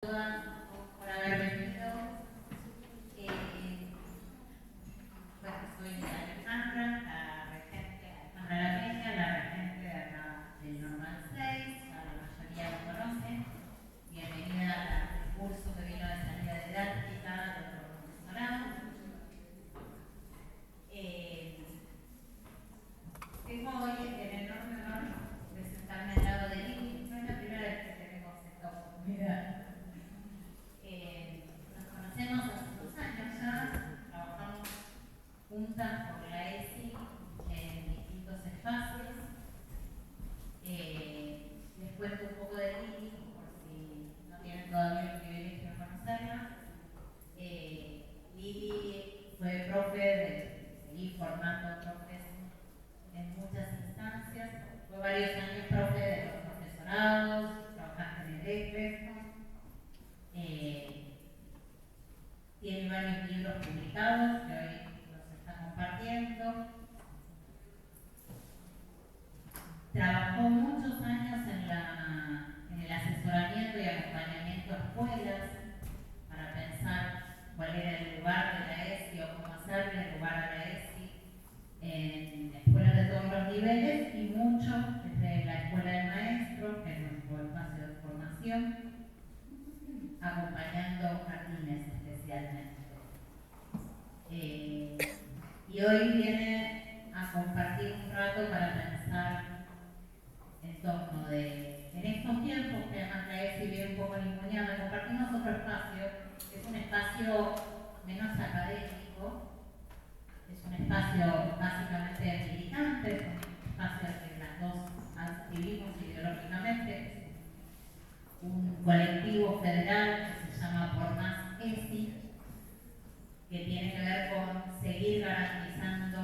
todas por haber venido. Bueno, soy Alejandra, la regente Alejandra La Peña, la regente de acá del Normal 6, a la mayoría lo conocen. Bienvenida al curso que vino de salida didáctica de otro profesorado. Tengo hoy el enorme honor de sentarme al lado de Lili. No es la primera vez que tenemos esta oportunidad. Nos conocemos hace 2 años ya, trabajamos juntas por la ESI en distintos espacios. Les cuento un poco de Lili, por si no tienen todavía el privilegio de conocerla. Lili fue profe, seguí formando profes en muchas instancias, fue varios años profe de los profesorados, trabajaste en el ECRE. Tiene varios libros publicados que hoy los está compartiendo. Trabajó muchos años en el asesoramiento y acompañamiento a escuelas para pensar cuál era el lugar de la ESI o cómo hacerle el lugar a la ESI en escuelas de todos los niveles y mucho desde la escuela del maestro, que es nuestro espacio de formación, acompañando jardines especialmente. Y hoy viene a compartir un rato para pensar en torno de, en estos tiempos que además la ESI viene un poco ninguneada, compartimos otro espacio, que es un espacio menos académico, es un espacio básicamente militante, es un espacio al que las dos adscribimos ideológicamente, un colectivo federal que se llama Por Más ESI, que tiene que ver con seguir garantizando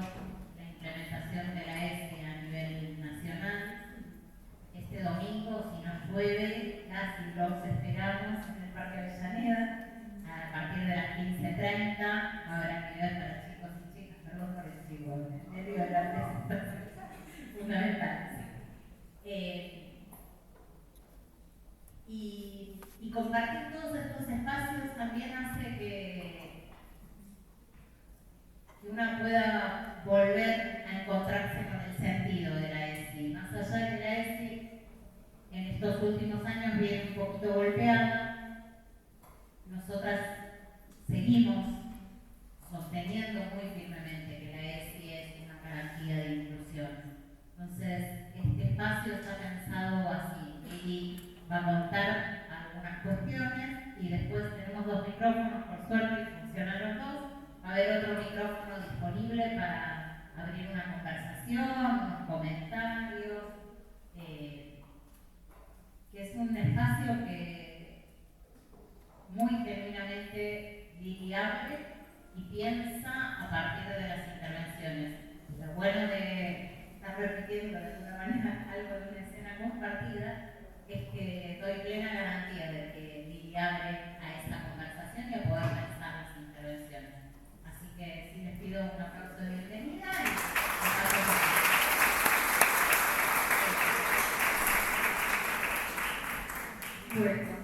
la implementación de la ESI a nivel nacional. Este domingo, si no llueve, las y los esperamos en el Parque Avellaneda a partir de las 15:30. Va a haber actividades para chicos y chicas, perdón por el chico, en medio de la presentación fundamental. Y compartir todos estos espacios también hace que uno pueda volver a encontrarse con el sentido de la ESI. Más allá de que la ESI en estos últimos años viene un poquito golpeada, nosotras seguimos sosteniendo muy firmemente que la ESI es una garantía de inclusión. Entonces, este espacio está pensado así. Lili va a contar algunas cuestiones y después tenemos 2 micrófonos, por suerte, y funcionan los dos. Va a haber otro micrófono disponible para abrir una conversación, unos comentarios, que es un espacio que muy genuinamente Lili abre y piensa a partir de las intervenciones. Lo bueno de estar repitiendo de alguna manera algo de una escena compartida es que doy plena garantía de que Lili abre a esa conversación y a poder pensar las intervenciones. Así que sí les pido un aplauso de bienvenida y bueno.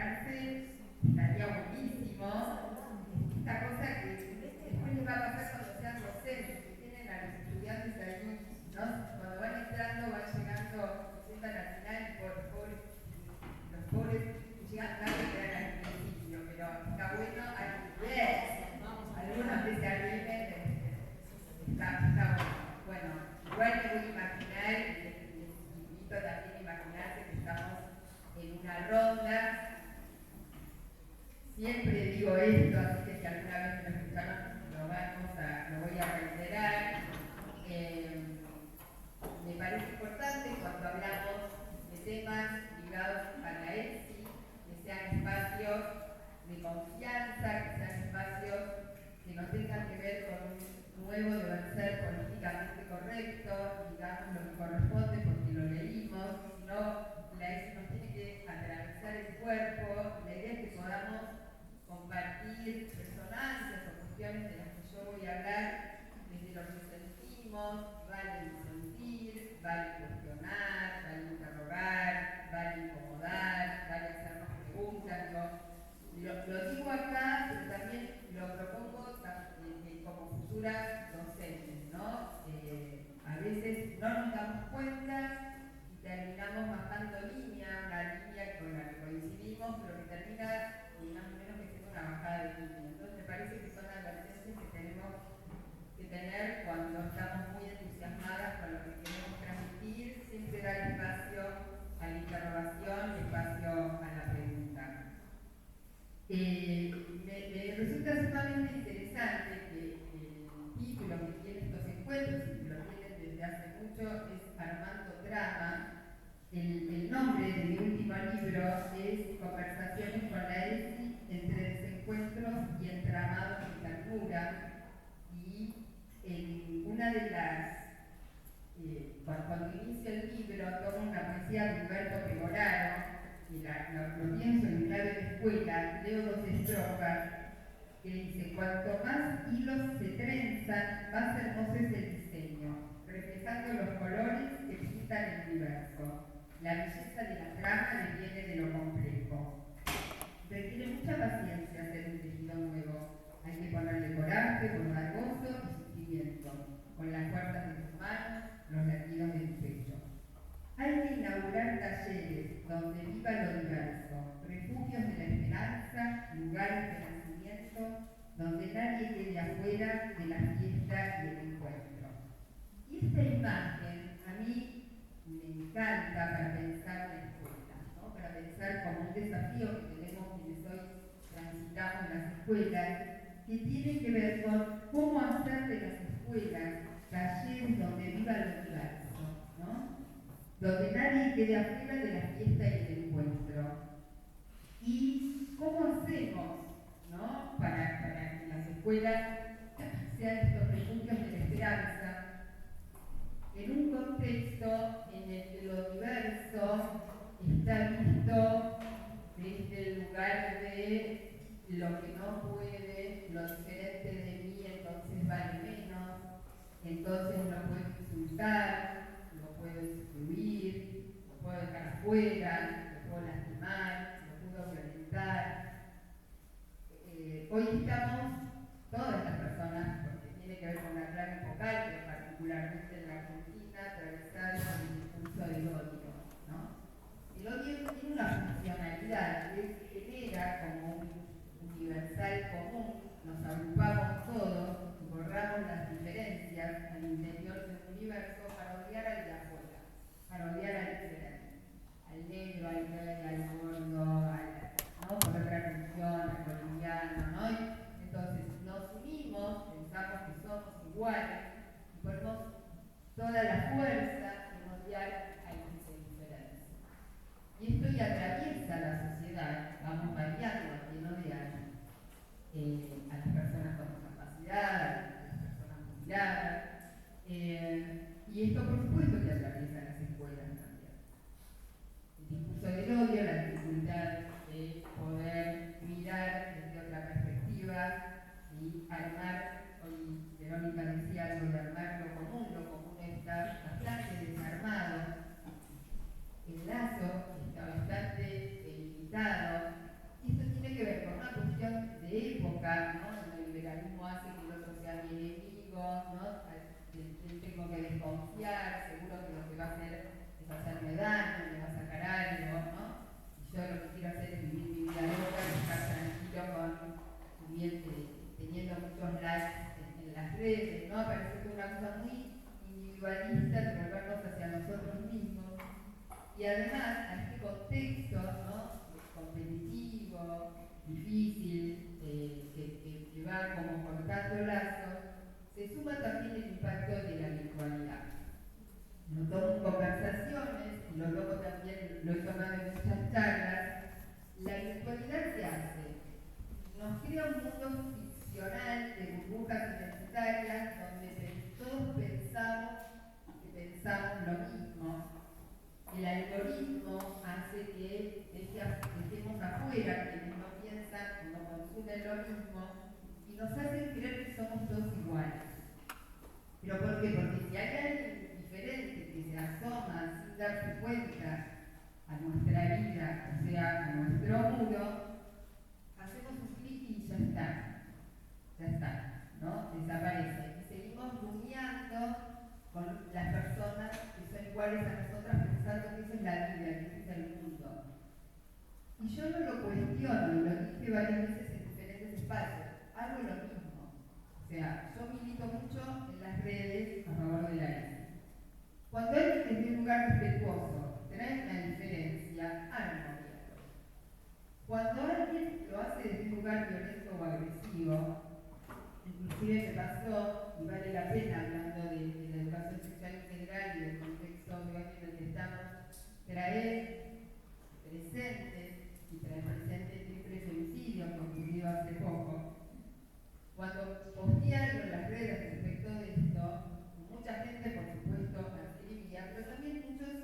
enterarse, estaría buenísimo. Esta cosa que después les va a pasar cuando sean docentes, que tienen a los estudiantes ahí, ¿no? Cuando van entrando, van llegando, se sientan al final, los pobres que llegan tarde quedan al principio, pero está bueno algunos que se arrimen, está bueno. Bueno, igual que voy a imaginar, les invito también a imaginarse que estamos en una ronda. Siempre digo esto, así que si alguna vez me lo escucharon, lo voy a reiterar. Me parece importante cuando hablamos de temas ligados a la ESI, que sean espacios de confianza, que sean espacios que no tengan que ver con un nuevo deber ser políticamente correcto, digamos lo que corresponde porque lo leímos, sino la ESI nos tiene que atravesar el cuerpo. La idea es que podamos compartir resonancias o cuestiones de las que yo voy a hablar desde lo que sentimos, vale disentir, vale cuestionar, vale interrogar, vale incomodar, vale hacernos preguntas. Lo digo acá, pero también lo propongo como futuras docentes, ¿no? A veces no nos damos cuenta y terminamos bajando línea, una línea con la que coincidimos, pero que termina ni más ni menos que siendo una bajada de línea. Entonces me parece que son advertencias que tenemos que tener cuando estamos muy entusiasmadas con lo que queremos transmitir, siempre dar espacio a la interrogación y espacio a la pregunta. Me resulta sumamente interesante que el título que tiene estos encuentros, y que lo tienen desde hace mucho, es Armando Trama. El nombre de mi último libro es Conversaciones con la ESI entre desencuentros y entramados de ternura. Y en una de las, cuando inicio el libro, tomo una poesía de Humberto Pegoraro, y lo pienso en clave de escuela, leo dos estrofas, que dice: cuanto más hilos se trenzan, más hermoso es el diseño, reflejando los colores que pintan el universo. La belleza de la trama viene de lo complejo. Requiere mucha paciencia hacer un tejido nuevo. Hay que ponerle coraje, bordar gozo y sentimiento, con las fuerzas de tus manos, los latidos de tu pecho. Hay que inaugurar talleres donde viva lo diverso, refugios de la esperanza, lugares de nacimiento, donde nadie quede afuera de la fiesta y el encuentro. Y esta imagen a mí me encanta para pensar la escuela, ¿no? Para pensar como un desafío que tenemos quienes hoy transitamos las escuelas, que tiene que ver con cómo hacer de las escuelas talleres donde viva lo diverso, ¿no? Donde nadie quede afuera de la fiesta y el encuentro. Y cómo hacemos, ¿no? para que las escuelas sean estos refugios de la esperanza, en un contexto en el que lo diverso está visto desde el lugar de lo que no puede, lo diferente de mí, entonces vale menos, entonces lo puedo insultar, lo puedo excluir, lo puedo dejar afuera, lo puedo lastimar, lo puedo violentar. Hoy estamos, todas las personas, porque tiene que ver con la clave focal, pero particularmente en la Argentina, atravesadas por el discurso del odio, ¿no? El odio tiene una funcionalidad, que genera como un universal común, nos agrupamos todos y borramos las diferencias al interior del universo para odiar al de afuera, para odiar al diferente, al negro, al gay, al gordo, ¿no? Por otra religión, al boliviano, ¿no? Entonces nos unimos, pensamos que somos iguales y ponemos toda la fuerza en odiar al que se diferencia. Y esto ya atraviesa la sociedad, vamos variando a quien odiar, a las personas con discapacidad, a las personas jubiladas, y esto por supuesto que atraviesa las escuelas también. El discurso del odio, la dificultad de poder mirar desde otra perspectiva y armar, hoy Verónica decía algo de armar lo común está bastante desarmado. El lazo está bastante Y además a este contexto, ¿no?, competitivo, difícil, que va como cortando lazos, se suma también el impacto de la virtualidad. Lo tomo en conversaciones, y lo tomo también, lo he tomado en muchas charlas. La virtualidad, ¿qué hace? Nos crea un mundo ficcional de burbujas identitarias donde todos pensamos que pensamos lo mismo. El algoritmo hace que dejemos afuera quienes no piensan o no consumen lo mismo y nos hace creer que somos todos iguales. ¿Pero por qué? Porque si hay alguien diferente que se asoma sin darse cuenta a nuestra vida, o sea, a nuestro muro, hacemos un clic y ya está, ¿no? Desaparece. Y seguimos rumiando con las personas que son iguales a nosotras pensando que esa es la vida, que ese es el mundo. Y yo no lo cuestiono, y lo dije varias veces en diferentes espacios, hago lo mismo. O sea, yo milito mucho en las redes a favor de la ESI. Cuando alguien desde un lugar respetuoso trae una diferencia, háganlo. Cuando alguien lo hace desde un lugar violento o agresivo, inclusive me pasó, y vale la pena hablando de la educación sexual integral y del contexto de hoy en el que estamos, traer presentes y traer presentes triple femicidio que ocurrió hace poco. Cuando postearon en las redes respecto de esto, mucha gente por supuesto escribía, pero también muchos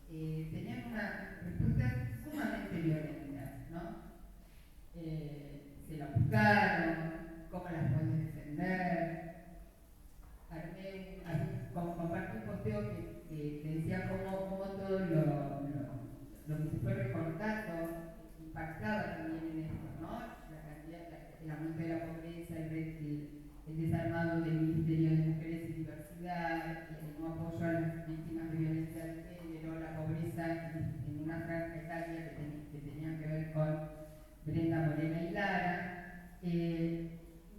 tenían una respuesta sumamente violenta, ¿no? Se la buscaron, cómo las pueden defender. Compartí un posteo que decía cómo todo lo que se fue recortando impactaba también en esto, ¿no? La cantidad, el aumento de la pobreza, el desarmado del Ministerio de Mujeres y Diversidad, el no apoyo a las víctimas de violencia de género, la pobreza en una franja etaria que tenía que ver con Brenda Morena y Lara,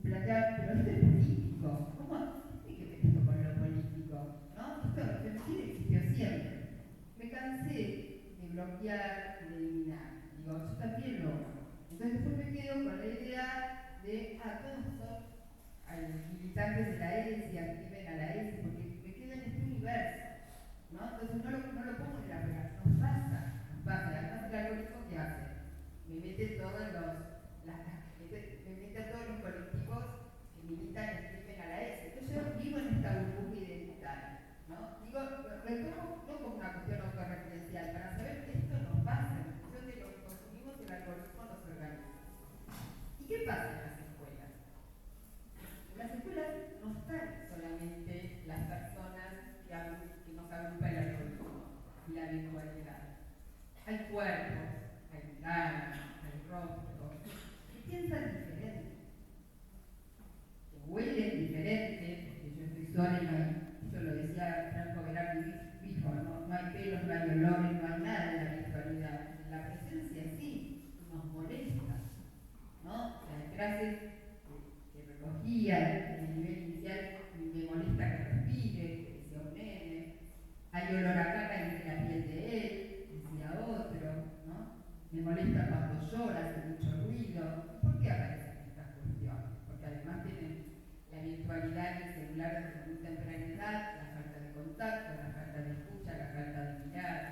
plantear, pero esto es político, ¿cómo tiene que ver esto con lo político? ¿No? Esto el femicidio existió siempre. Me cansé de bloquear, de eliminar. Digo, yo también lo hago. Entonces después me quedo con la idea de, todos son militantes de la ESI, activen a la ESI, porque me quedo en este universo, ¿no? Entonces no lo pongo en la pega, nos pasa. Además el algoritmo, ¿qué hace? Me mete a todos los colectivos que militan y escriben a la ESI. Entonces yo vivo en esta burbuja identitaria, ¿no? Digo, lo tomo no como una cuestión autorreferencial, para saber que esto nos pasa, en función de lo que consumimos, el algoritmo nos organiza. ¿Y qué pasa en las escuelas? En las escuelas no están solamente las personas que nos agrupa el algoritmo y la virtualidad. Hay cuerpos, hay miradas, hay rostros, que piensan diferente, que huelen diferente, porque yo estoy sola y no hay, esto lo decía Franco Berardi, dijo, no hay pelos, no hay olores, no hay nada en la virtualidad. En la presencia sí, nos molesta, ¿no? Las frases que recogía en el nivel inicial, me molesta que respire, que decía un nene, hay olor a caca en la piel de él, decía otro, ¿no? Me molesta cuando llora, hace mucho ruido. ¿Por qué aparecen estas cuestiones? Porque además tienen la virtualidad y el celular desde muy temprana edad, la falta de contacto, la falta de escucha, la falta de mirada.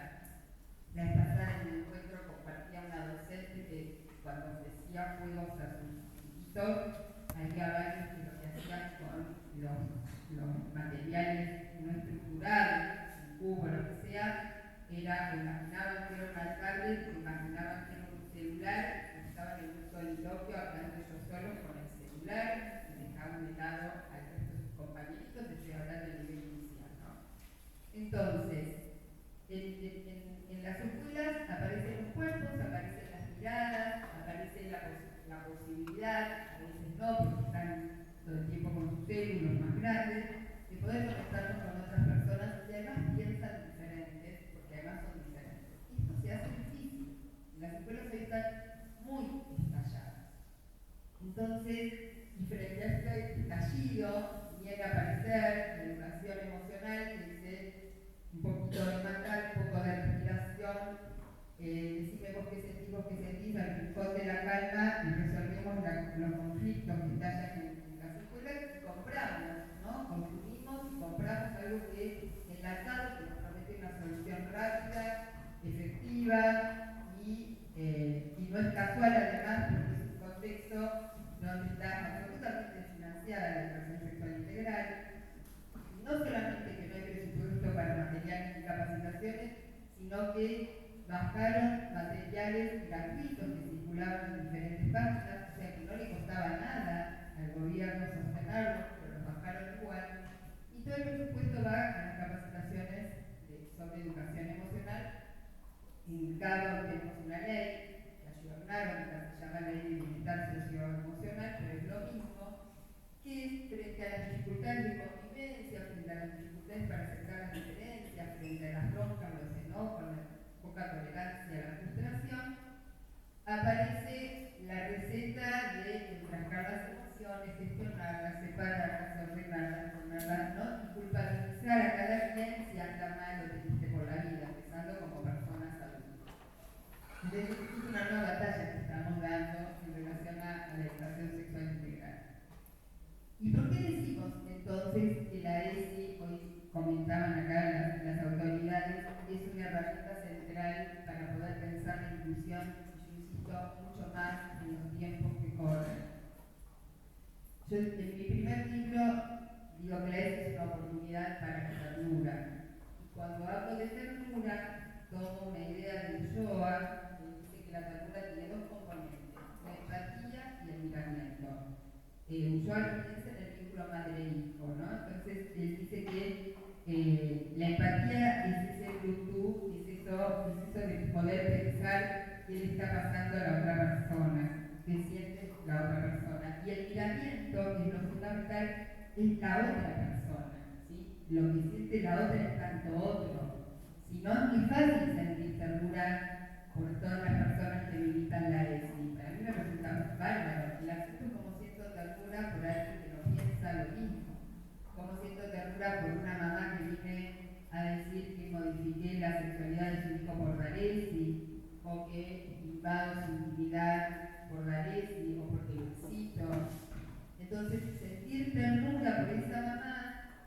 La vez pasada en el encuentro compartía una docente que cuando ofrecía juegos a sus hijitos, había varios que lo que hacían con los materiales no estructurados, un cubo, lo que sea, imaginaban que era una tablet, imaginaban que era un celular, estaban en un soliloquio hablando ellos solos con el celular y dejaban de lado al resto de sus compañeritos, estoy hablando del nivel inicial, ¿no? Entonces, en las escuelas aparecen los cuerpos, aparecen las miradas, aparece la posibilidad, a veces no, porque están todo el tiempo con sus células más grandes, de poder conectarnos con otras personas que además piensan diferentes, porque además son diferentes. Y esto se hace difícil. Las escuelas hoy están muy estalladas. Entonces, y frente a este estallido, viene a aparecer la educación emocional, que dice un poquito de matar, un poco de respiración, decime vos qué sentís, al rincón de la calma y resolvemos los conflictos que estallan en las escuelas y compramos, ¿no? Consumimos y compramos algo que enlatado, que nos promete una solución rápida, efectiva y no es casual además porque es un contexto donde está absolutamente financiada la educación sexual integral. No solamente que no hay presupuesto para materiales y capacitaciones, sino que bajaron materiales gratuitos que circulaban en diferentes páginas, o sea que no le costaba nada al gobierno sostenerlos, pero los bajaron igual. Y todo el presupuesto va a las capacitaciones sobre educación emocional. En Cabo tenemos una ley que ayornaron, que se llama Ley de Bienestar Socioemocional, pero es lo mismo, que frente a las dificultades de convivencia, frente a las dificultades para aceptar las diferencias, frente a las broncas, los enojos, la poca tolerancia a la frustración, aparece la receta de enfrascar las emociones, gestionarlas, separarlas, ordenarlas, ponerlas, ¿no? Y culpabilizar a cada quien si anda mal o triste por la vida, empezando como personas adultas. Entonces, es una nueva batalla que estamos dando en relación a la educación sexual integral. ¿Y por qué decimos entonces que la ESI, hoy comentaban acá las autoridades, es una herramienta central para poder pensar la inclusión, y yo insisto, mucho más en los tiempos que corren? Yo en mi primer libro digo que la ESI es una oportunidad para la ternura. Y cuando hablo de ternura, tomo una idea de Ulloa, que dice que la ternura tiene dos componentes, la empatía y el miramiento. Ulloa piensa en el vínculo madre-hijo, ¿no? Entonces él dice que la empatía es ese Bluetooth, es eso de poder pensar qué le está pasando a la otra persona, qué siente la otra persona. Y el miramiento, que es lo fundamental, es la otra persona, ¿sí? Lo que siente la otra es tanto otro. Si no, es muy fácil sentir ternura por todas las personas que militan la ESI. Para mí me resulta bárbaro. El asunto es como siento ternura por alguien que no piensa lo mismo. Como siento ternura por una mamá que viene a decir que modifiqué la sexualidad de su hijo por Daresi, o que invado su intimidad por Daresi, o porque lo excito. Entonces, sentir ternura por esa mamá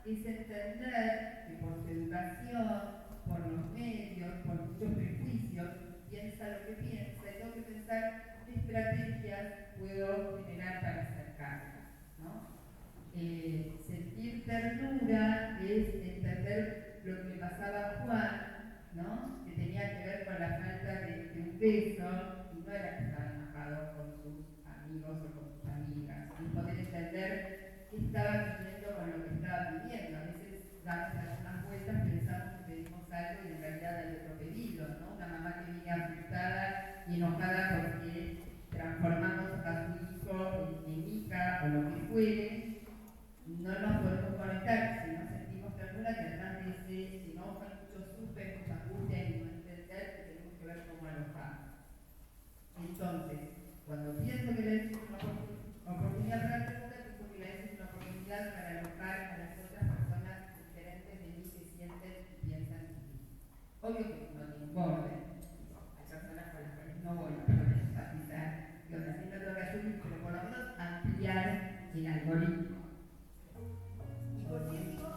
es entender que por su educación, por los medios, por muchos prejuicios, piensa lo que piensa y tengo que pensar qué estrategias puedo generar para acercarla, ¿no? Sentir ternura es entender lo que le pasaba a Juan, ¿no? Que tenía que ver con la falta de un beso y no era que estaba enojado con sus amigos o con sus amigas, y poder entender qué estaba viviendo con lo que estaba viviendo. A veces damos algunas vueltas, pensamos que pedimos algo y en realidad hay otro pedido, ¿no? Una mamá que viene asustada y enojada porque transformamos a su hijo en hija o lo que fuere. No nos podemos conectar si no sentimos ternura, que además de ese enojo hay mucho susto, mucha angustia y no entender que tenemos que ver cómo alojamos. Entonces, cuando pienso que la ESI es una oportunidad para la ternura, pienso que la ESI es una oportunidad para alojar a las otras personas diferentes de mí que sienten y piensan en mí. Obvio que no tiene un borde. Hay personas con las cuales no voy a poder empatizar, que así no tengo que asumir, pero por lo menos ampliar el algoritmo. ¿Y por qué digo?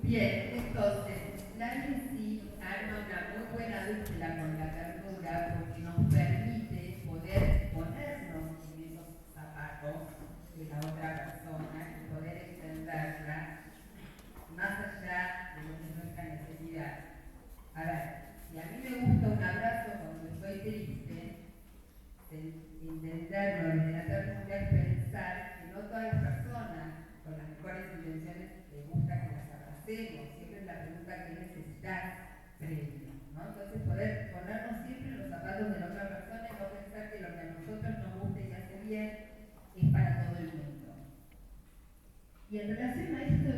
Bien, Entonces, la INSI arma una muy buena dupla con la ternura porque nos permite poder ponernos en esos zapatos de la otra persona y poder entenderla más allá de lo que es nuestra necesidad. A ver, si a mí me gusta un abrazo cuando estoy triste, entenderlo desde la ternura es pensar que no todas las personas con las mejores intenciones les gusta que las abracemos. Siempre es la pregunta que necesitas previo, ¿no? Entonces poder ponernos siempre en los zapatos de la otra persona y no pensar que lo que a nosotros nos gusta y hace bien es para todo el mundo. Y en relación a esto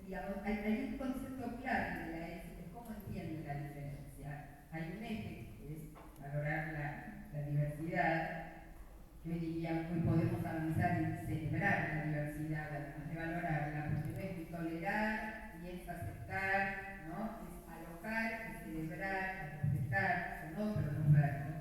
digamos, hay un concepto clave de la ética, es cómo entiende la diferencia. Hay un eje que es valorar la diversidad, que hoy diría, hoy podemos avanzar en celebrar la diversidad, además de valorarla, porque no es ni tolerar, ni es aceptar, ¿no? Es alojar, es celebrar, es respetar, son otros los verbos.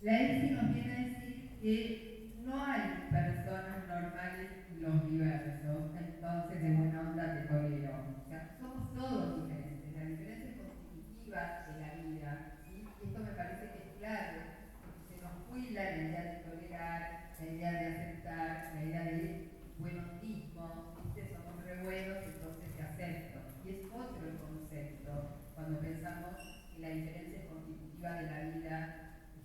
La ESI nos viene a decir que no hay personas normales y los diversos, entonces de buena onda te tolero. O sea, somos todos diferentes, la diferencia es constitutiva de la vida, ¿sí? Y esto me parece que es clave, porque se nos cuida la idea de tolerar, la idea de aceptar, la idea de buenismo, ¿viste? Somos re buenos, entonces te acepto. Y es otro el concepto cuando pensamos que la diferencia es constitutiva de la vida.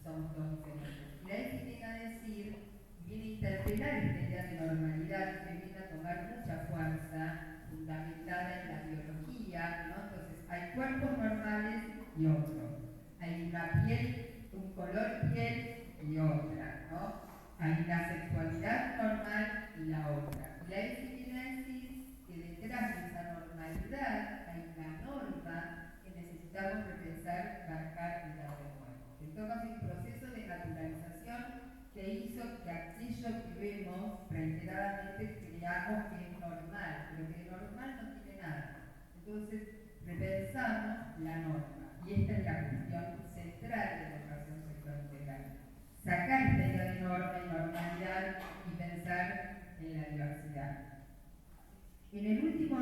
Somos todos diferentes. Y la ética viene a decir, viene a interpelar esta idea de normalidad que viene a tomar mucha fuerza, fundamentada en la biología, ¿no? Entonces, hay cuerpos normales y otros. Hay una piel, un color piel y otra, ¿no? Hay una sexualidad normal y la otra. Y la ética viene a decir que detrás de esa normalidad hay una norma que necesitamos repensar, marcar y dar de nuevo. Entonces, un proceso de naturalización que hizo que aquello que vemos reiteradamente creamos que es normal, pero que de normal no tiene nada. Entonces, repensamos la norma. Y esta es la cuestión central de la educación sexual integral. Sacar esta idea de norma y normalidad y pensar en la diversidad. En este último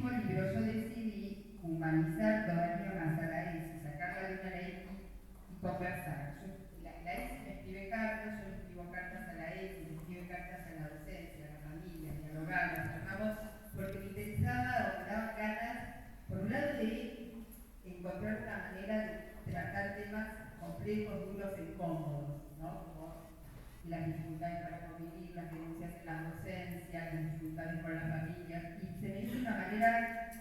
libro yo decidí humanizar todavía más a la ESI, sacarla de una ley y conversar. La ESI me escribe cartas, yo le escribo cartas a la ESI, le escribe cartas a la docencia, a la familia, dialogamos, charlamos, porque me interesaba, me daban ganas, por un lado, de encontrar una manera de tratar temas complejos, duros e incómodos, ¿no? Como las dificultades para convivir, las denuncias en la docencia, las dificultades con las familias, y se me hizo una manera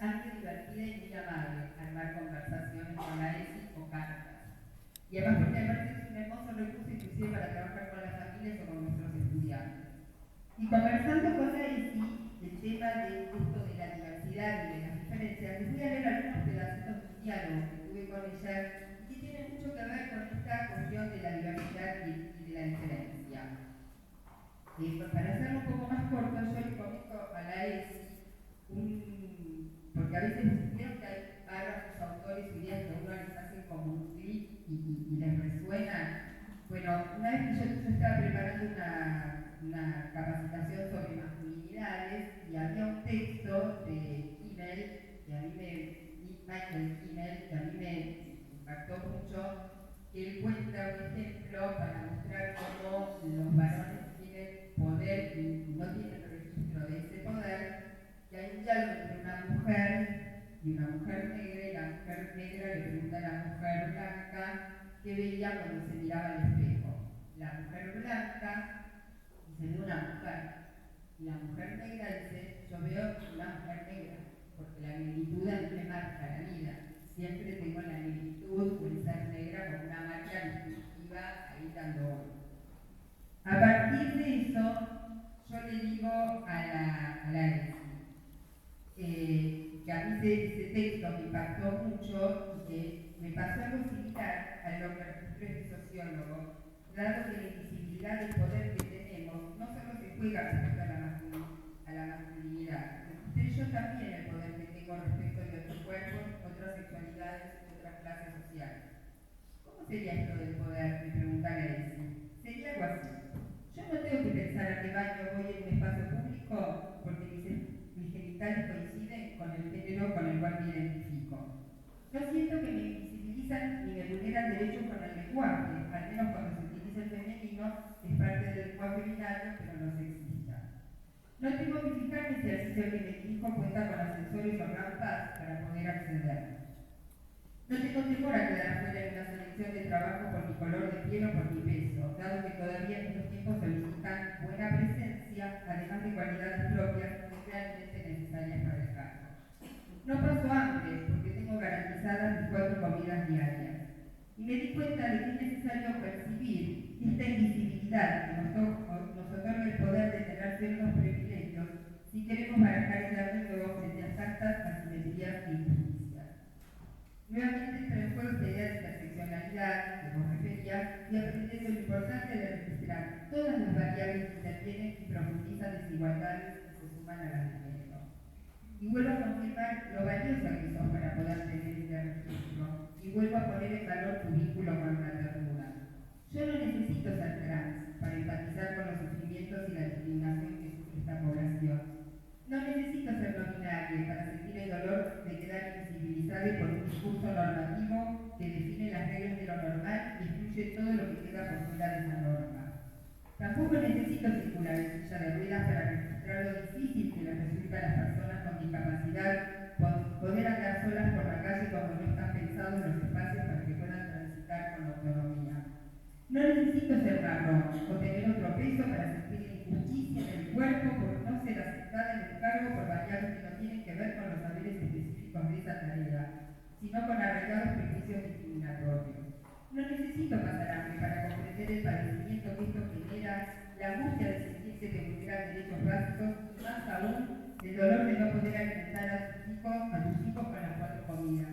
antes divertida y muy amable armar conversaciones con la ESI o cartas. Y además porque me parece que es un hermoso recurso inclusive para trabajar con las familias o con nuestros estudiantes. Y conversando con la ESI, el tema de esto de la diversidad y de las diferencias, les voy a leer algunos pedacitos de un diálogo que tuve con ella y que tiene mucho que ver con esta cuestión de la diversidad y de la diferencia. Para hacerlo un poco más corto, yo le comento a la ESI porque a veces vieron que hay párrafos, autores y ideas que a uno les hacen como un clic y les resuena. Bueno, una vez que yo estaba preparando una capacitación sobre masculinidades y había un texto de Kimmel, Michael Kimmel, que a mí me impactó mucho, que él cuenta un ejemplo para mostrar cómo los varones tienen poder y no tienen registro de ese poder, que hay un diálogo entre una mujer y una mujer negra, y la mujer negra le pregunta a la mujer blanca qué veía cuando se miraba al espejo. La mujer blanca dice, ve una mujer, y la mujer negra dice, yo veo una mujer negra, porque la negritud a mí me marca la vida. Siempre tengo la negritud o el ser negra como una marca distintiva ahí dando oro. A partir de eso, yo le digo a la ESI, que a mí ese texto me impactó mucho y que me pasó algo similar a lo que registró este sociólogo, dado que la invisibilidad del poder que tenemos no solo se juega respecto a la masculinidad, registré yo también el poder que tengo respecto de otros cuerpos, otras sexualidades y otras clases sociales. ¿Cómo sería esto del poder? Me pregunta la ESI. Sería algo así. Yo no tengo que pensar a qué baño voy en un espacio público porque mis genitales que me invisibilizan y me vulneran derechos con el lenguaje, al menos cuando se utiliza el femenino, es parte del lenguaje binario, pero no sexista. No tengo que fijarme si el sitio que me dirijo cuenta con ascensores o rampas para poder acceder. No tengo temor a quedar fuera en una selección de trabajo por mi color de piel o por mi peso, dado que todavía en estos tiempos solicitan buena presencia, además de cualidades propias realmente necesarias para el cargo. No paso hambre porque tengo garantizadas mis 4 comidas diarias. Y me di cuenta de que es necesario percibir esta invisibilidad que nos otorga el poder de tener ciertos privilegios si queremos barajar y dar de nuevo frente a tantas asimetrías e injusticias. Nuevamente entra en juego esta idea de interseccionalidad que vos referías y aprendiendo lo importante de registrar todas las variables que intervienen y profundizan desigualdades que se suman a las de género. Y vuelvo a confirmar lo valiosa que son para poder tener este registro y vuelvo a poner en valor tu vínculo con la ternura. Yo no necesito ser trans para empatizar con los sufrimientos y la discriminación que sufre esta población. No necesito ser no binaria para sentir el dolor de quedar invisibilizada por un discurso normativo que define las reglas de lo normal y excluye todo lo que queda por fuera de esa norma. Tampoco necesito circular en silla de ruedas para registrar lo difícil que les resulta a las personas con discapacidad poder andar solas por la calle cuando no están pensados los espacios para que puedan transitar con autonomía. No necesito ser marrón o tener otro peso para sentir injusticia en el cuerpo por no ser aceptada en el cargo por variables que no tienen que ver con los saberes específicos de esa tarea, sino con arraigados prejuicios discriminatorios. No necesito pasar hambre para comprender el padecimiento que esto genera, la angustia de sentirse que vulneran derechos básicos y más aún el dolor de no poder alimentar a tus hijos con las 4 comidas.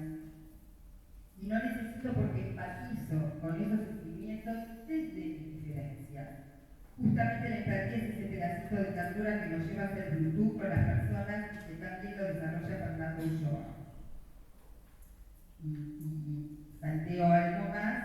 Y no necesito porque empatizo con esos sentimientos desde mi diferencia. Justamente la empatía es ese pedacito de ternura que nos lleva a hacer Bluetooth con las personas y que también lo desarrolla Fernando Ulloa. Y salteo algo más.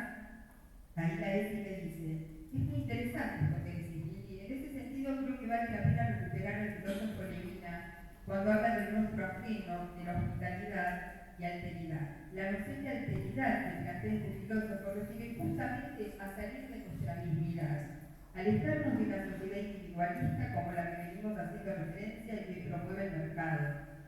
Ahí la ESI me dice, es muy interesante lo que decís, Lili. En ese sentido creo que vale la pena recuperar el filósofo Levinas cuando habla del rostro ajeno, de la hospitalidad y alteridad. La noción de alteridad que plantea este filósofo refiere justamente a salir de nuestra mismidad, alejarnos de una sociedad individualista como la que venimos haciendo referencia y que promueve el mercado,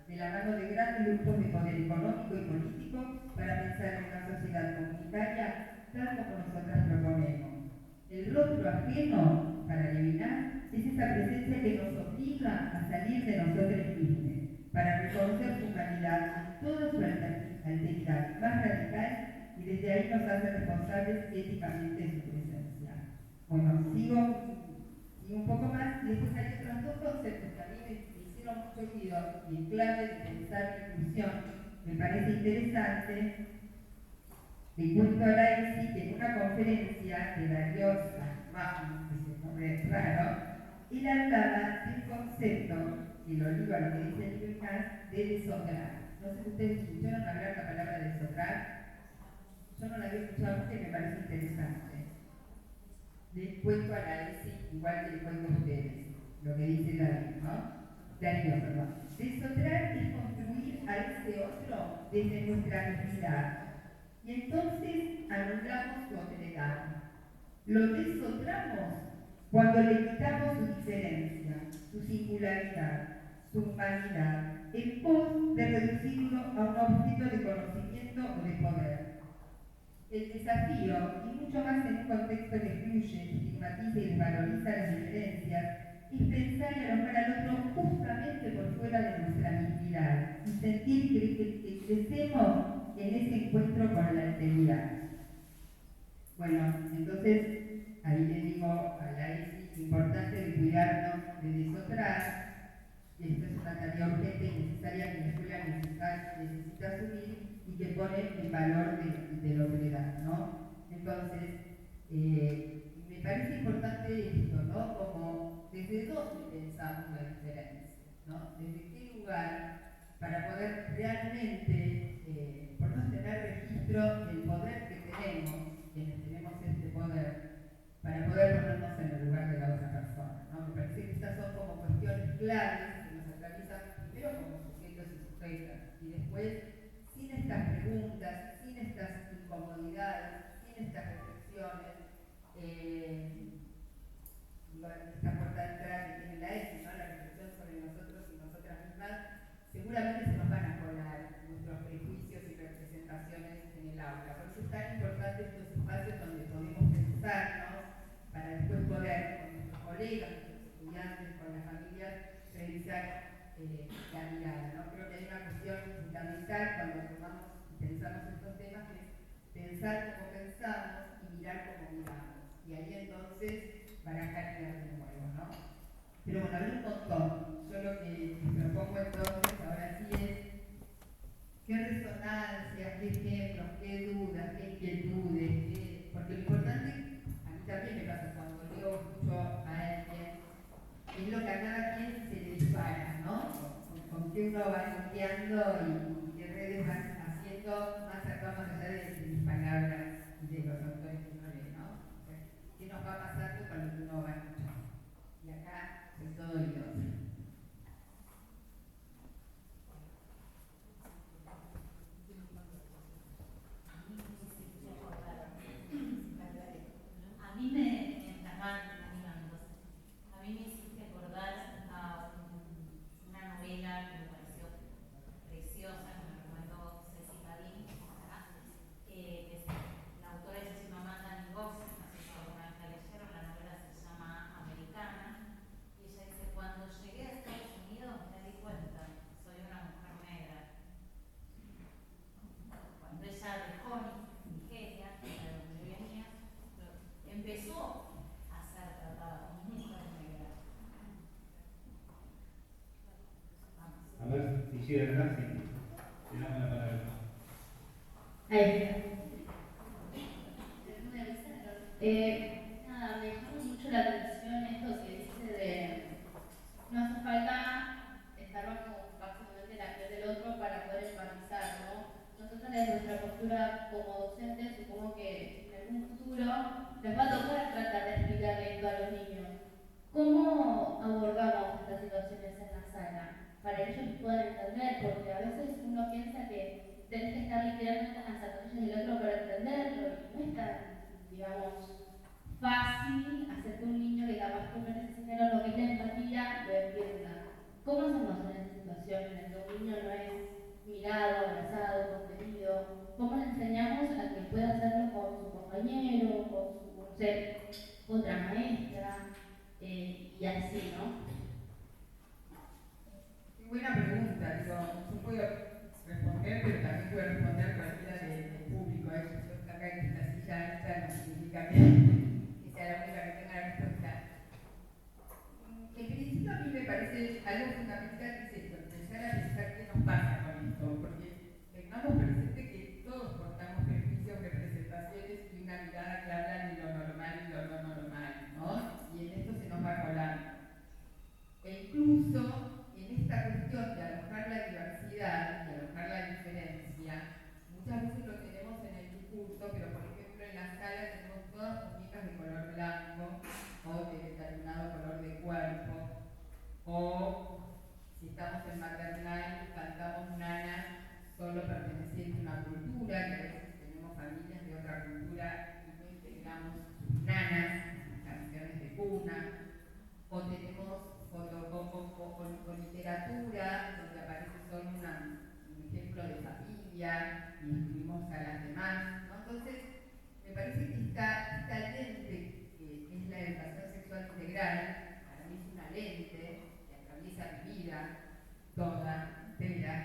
de la mano de grandes grupos de poder económico y político para pensar en una sociedad comunitaria tal como nosotras proponemos. El rostro ajeno, para Levinas, es esa presencia que nos obliga a salir de nosotros mismos, para reconocer su humanidad en toda su alteridad más radical y desde ahí nos hace responsables éticamente de su presencia. Bueno, sigo un poco más y después hay otros 2 conceptos que a mí me hicieron mucho ruido y en clave de pensar la inclusión me parece interesante. Le cuento a la ESI que en una conferencia de Darío Sasmán, que es el nombre raro, él hablaba del concepto, y lo digo a lo que dice Levinas, de desotrar. No sé si ustedes escucharon hablar la palabra desotrar. Yo no la había escuchado nunca y me parece interesante. Le cuento a la ESI igual que le cuento a ustedes, lo que dice Darío, ¿no? Darío, perdón. Desotrar es construir a ese otro desde nuestra necesidad. Y entonces anulamos su otredad. Lo desotramos cuando le quitamos su diferencia, su singularidad, su humanidad, en pos de reducirlo a un objeto de conocimiento o de poder. El desafío, y mucho más en un contexto que excluye, estigmatiza y desvaloriza las diferencias, es pensar y alojar al otro justamente por fuera de nuestra mismidad y sentir que crecemos en ese encuentro con la alteridad. Bueno, entonces ahí le digo a la ESI, importante de cuidarnos de desotrar, y esto es una tarea urgente y necesaria que la escuela necesita asumir y que pone en valor de la otredad, ¿no? Entonces, me parece importante esto, ¿no? Como desde dónde pensamos la diferencia, ¿no? Desde qué lugar para poder realmente, por no tener registro del poder que tenemos, quienes tenemos este poder, para poder ponernos en el lugar de la otra persona, ¿no? Me parece que estas son como cuestiones claves que nos atraviesan primero como sujetos y sujetas, y después, sin estas preguntas, sin sin estas incomodidades, sin estas restricciones, esta puerta de entrada que tiene la ESI, ¿no? La reflexión sobre nosotros y nosotras mismas, seguramente se nos van a colar nuestros prejuicios y representaciones en el aula. Por eso es tan importante estos espacios donde podemos pensarnos para después poder, con nuestros colegas, nuestros estudiantes, con las familias, revisar la mirada, ¿no? Creo que hay una cuestión fundamental cuando tomamos y pensamos estos temas, que es pensar como pensamos y mirar como miramos. Y ahí entonces barajar de nuevo, ¿no? Pero bueno, hablé un montón. Yo lo que les propongo entonces ahora sí es qué resonancias, qué ejemplos, qué dudas, qué inquietudes, porque lo importante, a mí también me pasa cuando leo escucho a alguien, es lo que a cada quien se le dispara, ¿no? Con qué uno va limpiando y qué redes van haciendo más acá, más allá de mis palabras y de los autores que uno lee, ¿no? O sea, ¿qué nos va pasando con lo que uno va escuchando? Y acá soy todo oídos. A mí me hiciste acordar a una novela que me pareció preciosa, que me recomendó Ceci Padín, que la autora es Chimamanda Ngozi, no sé si alguna vez la leyeron, la novela se llama Americana, y ella dice, cuando llegué a Estados Unidos me di cuenta, soy una mujer negra. Cuando ella dejó Nigeria, de donde venía, empezó a ser tratada como mujer negra. A ver, si llega acá, sí. Le damos la palabra. Ahí está. Nada, me llama mucho la atención esto que dice de no hace falta estar bajo básicamente la piel del otro para poder empatizar, ¿no? Nosotros desde nuestra postura como docentes supongo que en algún futuro nos va a tocar tratar de explicar esto a los niños. ¿Cómo abordamos estas situaciones en la sala? Para que ellos puedan entender, porque a veces uno piensa que tenés que estar literalmente en las zapatillas del otro para entenderlo, y no es tan, digamos, fácil hacer que un niño que capaz que no necesita lo que es la empatía lo entienda. ¿Cómo hacemos en esa situación en la que un niño no es mirado, abrazado, contenido? ¿Cómo le enseñamos a que pueda hacerlo con su compañero, con su, no sé, otra maestra, y así, ¿no? Qué buena pregunta, digo, yo puedo responder, pero también puedo responder cualquiera del público. Yo acá en esta silla esta no significa que sea la única que tenga la respuesta. En principio a mí me parece algo fundamental que es esto, empezar a pensar qué nos pasa con esto, porque tengamos presente que todos portamos prejuicios, representaciones y una mirada que habla de lo normal y lo no normal, ¿no? Y en esto se nos va colando. E incluso en esta cuestión de alojar la diversidad y alojar la diferencia, muchas veces lo tenemos en el discurso, pero por ejemplo en la sala tenemos todas muñecas de color blanco o de determinado color de cuerpo, o si estamos en maternal cantamos nana solo perteneciente a una cultura, que a veces tenemos familias de otra cultura y no integramos sus nanas, canciones de cuna, o tenemos con literatura, donde aparece solo un ejemplo de familia y incluimos a las demás, ¿no? Entonces, me parece que esta lente, que es la educación sexual integral, para mí es una lente que atraviesa mi vida toda, entera,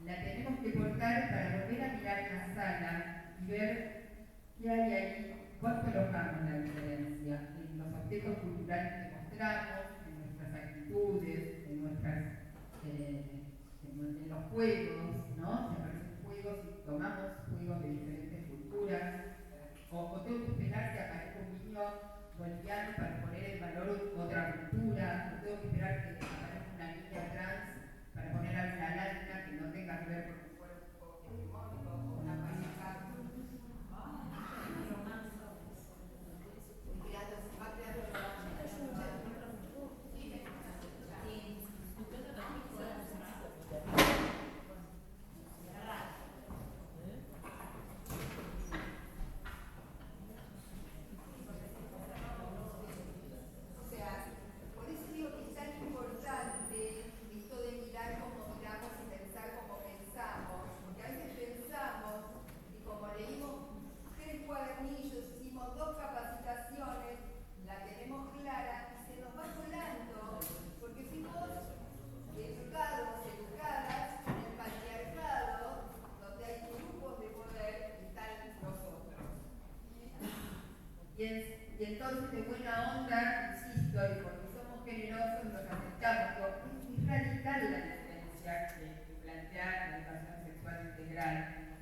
la tenemos que portar para volver a mirar la sala y ver qué hay ahí, cuánto alojamos la diferencia en los objetos culturales que mostramos, en nuestras actitudes, en los juegos, ¿no? Se aparecen juegos y tomamos juegos de diferentes culturas, o tengo que esperar que aparezca un niño boliviano para poner en valor otra cultura, o tengo que esperar que aparezca una niña trans para poner a una latina que no tenga que ver con un cuerpo hegemónico o una pareja. que plantea la educación sexual integral.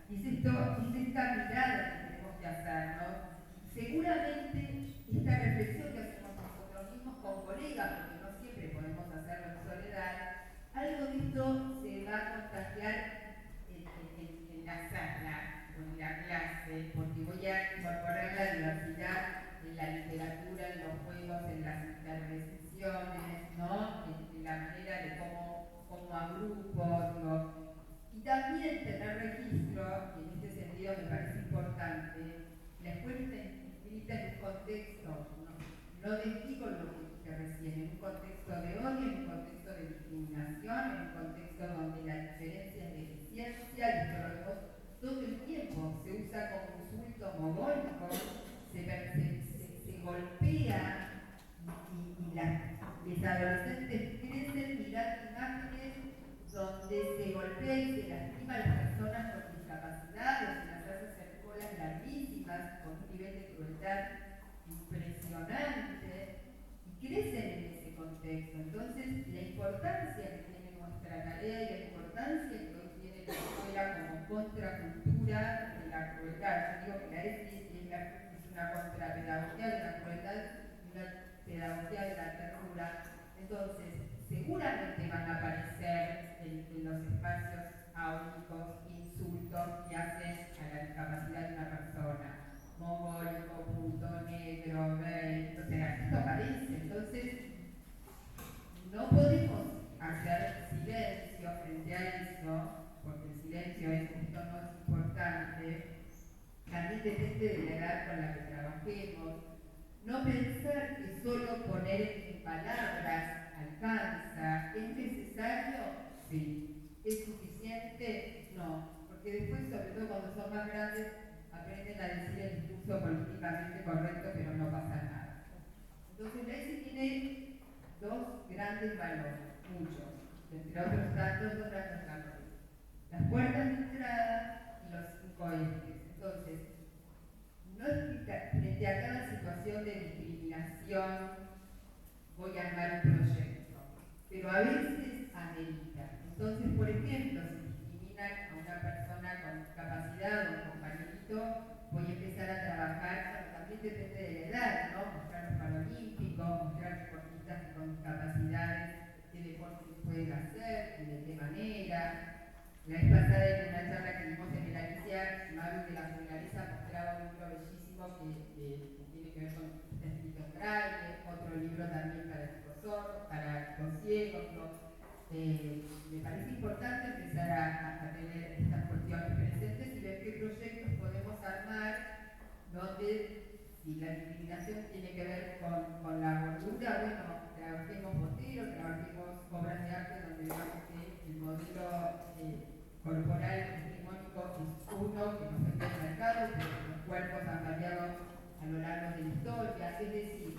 Y es esta mirada que tenemos que hacer, ¿no? Seguramente esta reflexión que hacemos nosotros mismos con colegas, porque no siempre podemos hacerlo en soledad, algo de esto se va a contagiar en la sala o en la clase, porque voy a incorporar la diversidad en la literatura, en los juegos, en las intervenciones, ¿no? En la manera de cómo agrupo, digo. Y también tener registro, y en este sentido me parece importante, la escuela está inscrita en un contexto, no desdigo lo que dije recién, en un contexto de odio, en un contexto de discriminación, en un contexto donde la diferencia es deficiencia, y esto lo vemos todo el tiempo, se usa como insulto mogólico, se golpea, y los adolescentes crecen mirando imágenes donde se golpea y se lastima a las personas con discapacidad, o se las hace hacer colas larguísimas, con un nivel de crueldad impresionante, y crecen en ese contexto. Entonces, la importancia que tiene nuestra tarea y la importancia que hoy tiene la escuela como contracultura de la crueldad. Yo digo que la ESI es una contrapedagogía de la crueldad y una pedagogía de la ternura. Entonces, seguramente van a aparecer en los espacios áulicos insultos que hacen a la discapacidad de una persona. Mongólico, puto, negro, gay, o sea, esto aparece. Entonces, no podemos hacer silencio frente a eso, porque el silencio es justo no es importante. También depende de la edad con la que trabajemos. No pensar que solo poner en palabras alcanza. ¿Es necesario? Sí. ¿Es suficiente? No. Porque después, sobre todo cuando son más grandes, aprenden a decir el discurso políticamente correcto, pero no pasa nada. Entonces, la ESI tiene dos grandes valores, muchos, entre otros tantos, dos grandes valores. Las puertas de entrada y los 5 ejes. Entonces, no es que frente a cada situación de discriminación voy a armar un proyecto, pero a veces amerita. Entonces, por ejemplo, si discriminan a una persona con discapacidad o un compañerito, voy a empezar a trabajar, también depende de la edad, ¿no? Mostrar los paralímpicos, mostrar deportistas con discapacidades, qué deportes pueden hacer, y de qué manera. La vez pasada en una charla que dimos en el Alicia, Maru de la Vulgareza mostraba un libro bellísimo que tiene que ver con, está escrito en braille, otro libro también para chicos sordos, para chicos ciegos, ¿no? Me parece importante empezar a tener estas cuestiones presentes y ver qué proyectos podemos armar donde, si la discriminación tiene que ver con la gordura, bueno, trabajemos boteros, trabajemos obras de arte donde veamos que el modelo corporal hegemónico es uno que nos mete al mercado, pero los cuerpos han cambiado a lo largo de la historia, es decir,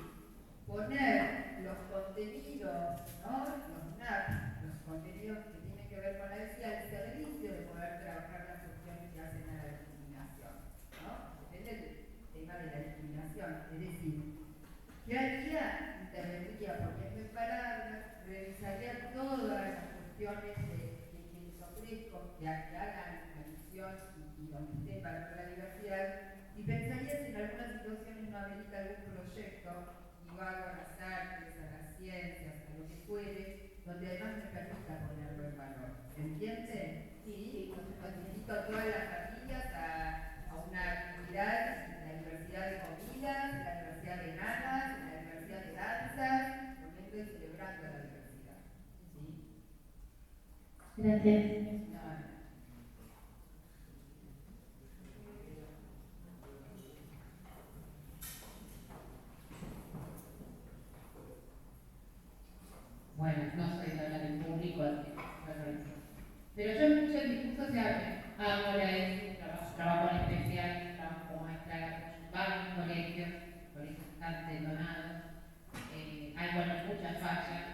poner los contenidos, ¿no? Los NAP, los contenidos que tienen que ver con la ESI al servicio de poder trabajar las cuestiones que hacen a la discriminación, ¿no? Depende del tema de la discriminación, es decir, ¿qué haría? Intervendría poniendo en palabras, revisaría todas las cuestiones que les ofrezco, que hagan alusión y donde esté para la diversidad, y pensaría si en algunas situaciones no amerita algún proyecto ligado a las artes, a las ciencias, a lo que fuere, donde además me permita ponerlo en valor. ¿Se entiende? Sí, entonces invito a todas las familias a una actividad, la diversidad de comidas, la diversidad de ganas, la diversidad de danzas, poniendo y celebrando la diversidad. ¿Sí? Gracias. Bueno, no soy de hablar en público, así que pero yo escuché el discurso, o sea, hago la ESI, trabajo en especial, trabajo como maestra en varios colegios bastante donados, hay bueno, muchas fallas,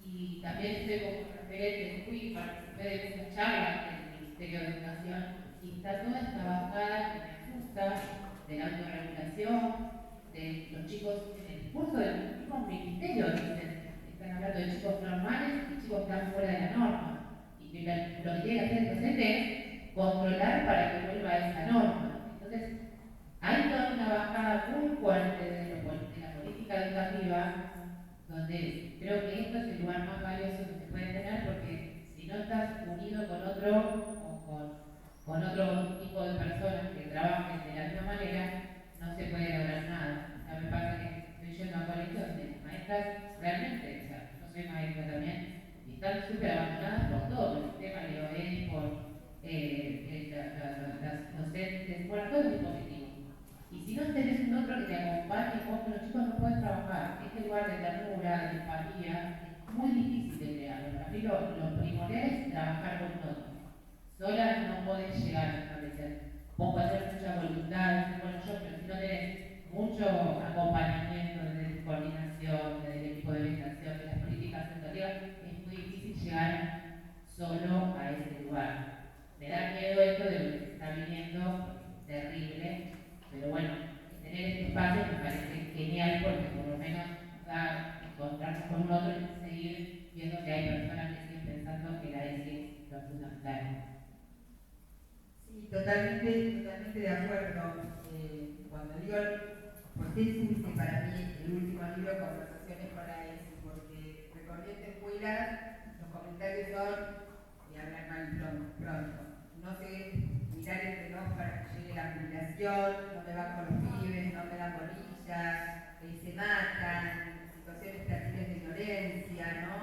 y también estoy como referente, fui participé de muchas charlas del Ministerio de Educación, y está toda esta bajada que me asusta, de la autorregulación, de los chicos, en el discurso del mismo ministerio dicen, están hablando de chicos normales y chicos que están fuera de la norma. controlar para que vuelva a esa norma. Entonces, hay toda una bajada muy fuerte de la política educativa, donde creo que esto es el lugar más valioso que se puede tener, porque si no estás unido con otro o con otro tipo de personas que trabajen de la misma manera, no se puede lograr nada. O sea, me pasa que estoy yendo a colegios donde maestras realmente, o sea, yo soy maestra también, y están súper abandonadas por todo el sistema, digo, por las docentes, por todo el dispositivo. Y si no tenés un otro que te acompañe, vos con los chicos no podés trabajar. Este lugar de ternura, de empatía, es muy difícil de crear. Para mí lo primordial es trabajar con otro. Sola no podés llegar a establecer. Vos podés tener mucha voluntad, bueno yo, pero si no tenés mucho acompañamiento de coordinación, del equipo de orientación, de las políticas educativas, es muy difícil llegar solo a ese lugar. Me da miedo esto de lo que se está viniendo, terrible, pero bueno, tener este espacio me parece genial porque por lo menos da encontrarnos con un otro y seguir viendo que hay personas que siguen pensando que la ESI es lo fundamental. Sí, totalmente de acuerdo. Cuando digo, ¿por qué surge para mí el último libro, Conversaciones con la ESI? Porque recorriendo escuelas, los comentarios son que hablan mal pronto. No sé mirar entre nos para que llegue la jubilación, no me van con los pibes, no me dan bolillas, se matan, situaciones terribles de violencia, ¿no?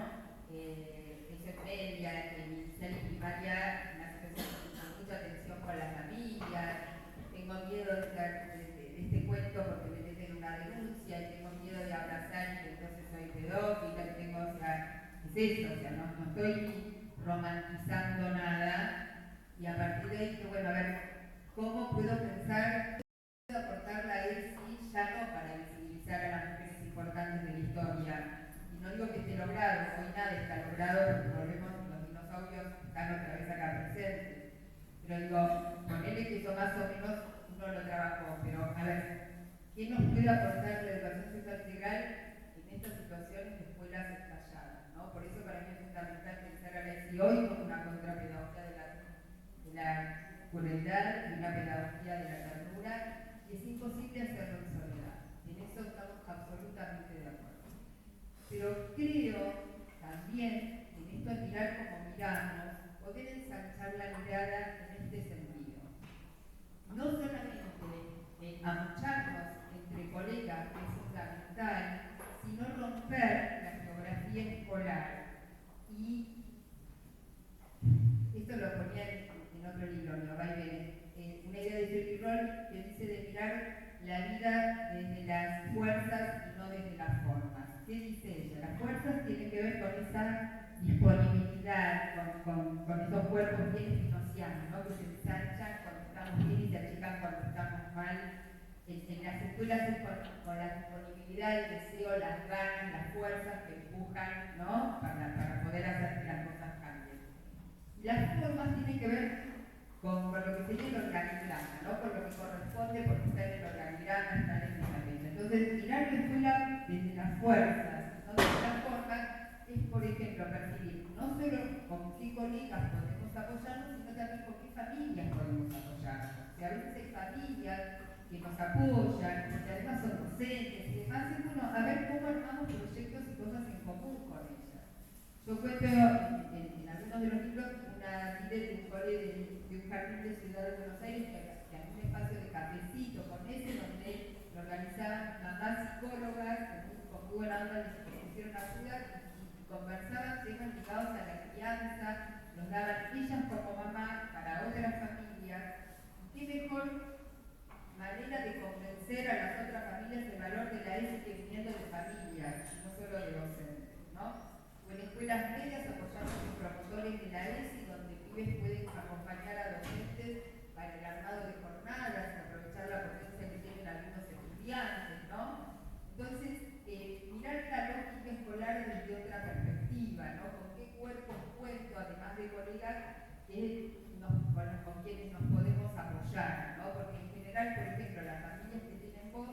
Eso es media, inicial y primaria, una situación con mucha tensión con las familias. Tengo miedo de este cuento porque me meten una denuncia y tengo miedo de abrazar y que entonces soy pedófila y tengo, o sea, es eso, o sea, no estoy romantizando nada. Y a partir de ahí, que bueno, a ver, ¿cómo puedo pensar, puedo aportar la ESI ya no para visibilizar a las mujeres importantes de la historia? Y no digo que esté logrado, hoy nada está logrado porque volvemos, los dinosaurios están otra vez acá presentes. Pero digo, ponele que eso más o menos uno lo trabajó, pero a ver, ¿qué nos puede aportar la educación sexual integral en estas situaciones de escuelas estalladas? ¿No? Por eso para mí es fundamental pensar a la ESI hoy como una contrapedagogía de la crueldad y una pedagogía de la ternura, y es imposible hacerlo en soledad. En eso estamos absolutamente de acuerdo. Pero creo también en esto de mirar como miramos, poder ensanchar la mirada en este sentido. No solamente amucharnos entre colegas, que es fundamental, sino romper la geografía escolar. Y esto lo ponía en otro libro, ¿no? Una idea de Julie Roll que dice de mirar la vida desde las fuerzas y no desde las formas. ¿Qué dice ella? Las fuerzas tienen que ver con esa disponibilidad, con esos cuerpos bien espinocianos, ¿no? Que se ensanchan cuando estamos bien y se achican cuando estamos mal. En las escuelas es con la disponibilidad, el deseo, las ganas, las fuerzas que empujan, ¿no? Para poder hacer que las cosas cambien. Las formas tienen que ver con lo que sería el organigrama, ¿no? Con lo que corresponde porque está en el organigrama, está en el cabeza. Entonces, mirar la escuela desde las fuerzas, no desde las formas, es, por ejemplo, percibir no solo con qué colegas podemos apoyarnos, sino también con qué familias podemos apoyarnos. Y a veces hay familias que nos apoyan, que además son docentes y demás, y bueno, a ver cómo armamos proyectos y cosas en común con ellas. Yo cuento en algunos de los libros una líder de un cole de un jardín de Ciudad de Buenos Aires que había un espacio de cafecito con ese donde lo organizaban mamás psicólogas con muy buena onda, les pusieron ayuda y conversaban temas ligados a la crianza, nos daban ellas como mamá para otras familias. ¿Qué mejor manera de convencer a las otras familias del valor de la ESI que viniendo de familias, no solo de docentes, ¿no? O en escuelas medias apoyamos en promotores de la ESI donde pibes pueden acompañar a docentes para el armado de jornadas, aprovechar la potencia que tienen algunos estudiantes, ¿no? Entonces, mirar la lógica escolar desde otra perspectiva, ¿no? Con qué cuerpos cuento, además de colegas, con quienes nos podemos apoyar, ¿no? Porque en general, por ejemplo, las familias que tienen voz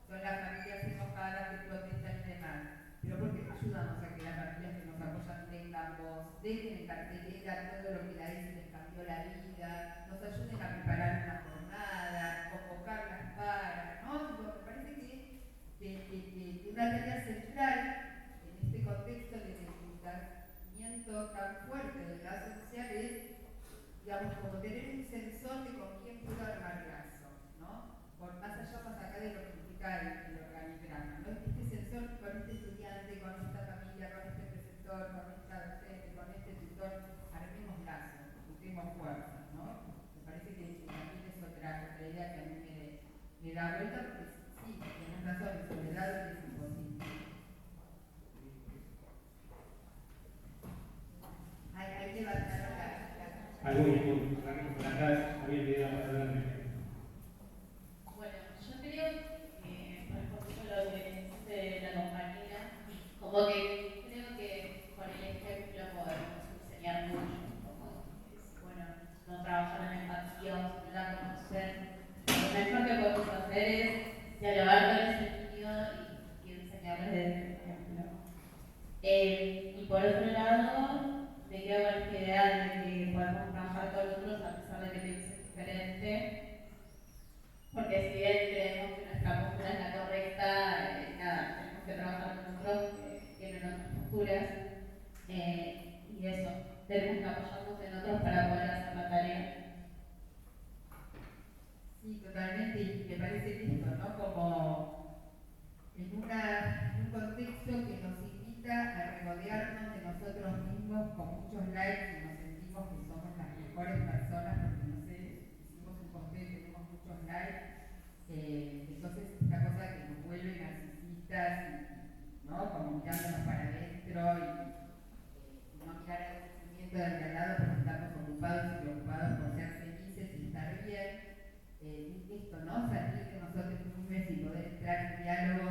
son las familias enojadas que protestan y demás. Pero ¿por qué no ayudamos a que las familias que nos apoyan tengan voz dejen en cartelera todo lo que la ESI les cambió la vida, nos ayuden a preparar una jornada, convocarlas para, ¿no? Digo, me parece que una tarea central en este contexto de desvinculamiento tan fuerte del lazo social es, digamos, como tener un sensor de con quién puedo armar lazo, ¿no? Por más allá, más acá de lo que implica el organigrama, ¿no? Este sensor con este estudiante, con esta familia, con este preceptor, con esta docente, con este tutor, armemos lazos, juntemos fuerzas, ¿no? Me parece que también es otra idea que a mí me da vuelta, porque sí, tienes razón, en soledad es imposible. Ahí levantaron la Ahí voy, por acá había pedido la palabra. Bueno, yo creo que, por ejemplo, lo que dice la compañera, como que creo que con el ejemplo podemos enseñar mucho, como que, bueno, no trabajar en empatía, vamos a a conocer. Lo mejor que podemos hacer es dialogar con ese niño y enseñarles desde el ejemplo. Y por otro lado, me quedo con esta idea de que podemos trabajar con otros a pesar de que piensen diferente, porque si bien creemos que nuestra postura es la correcta, nada, tenemos que trabajar con otros que tienen otras posturas, y eso, tenemos que apoyarnos en otros para poder hacer la tarea. Sí, totalmente, y me parece que esto, ¿no? Como en un contexto que nos invita a regodearnos de nosotros mismos con muchos likes y nos sentimos que somos las mejores personas porque, no sé, hicimos un posteo y tenemos muchos likes, entonces esta cosa que nos vuelve narcisistas, y, ¿no? Como mirándonos para adentro y no mirar el sufrimiento del de al lado porque estamos ocupados y preocupados por ser felices y estar bien. Esto, ¿no? Salir de nosotros mismos y poder entrar en diálogo.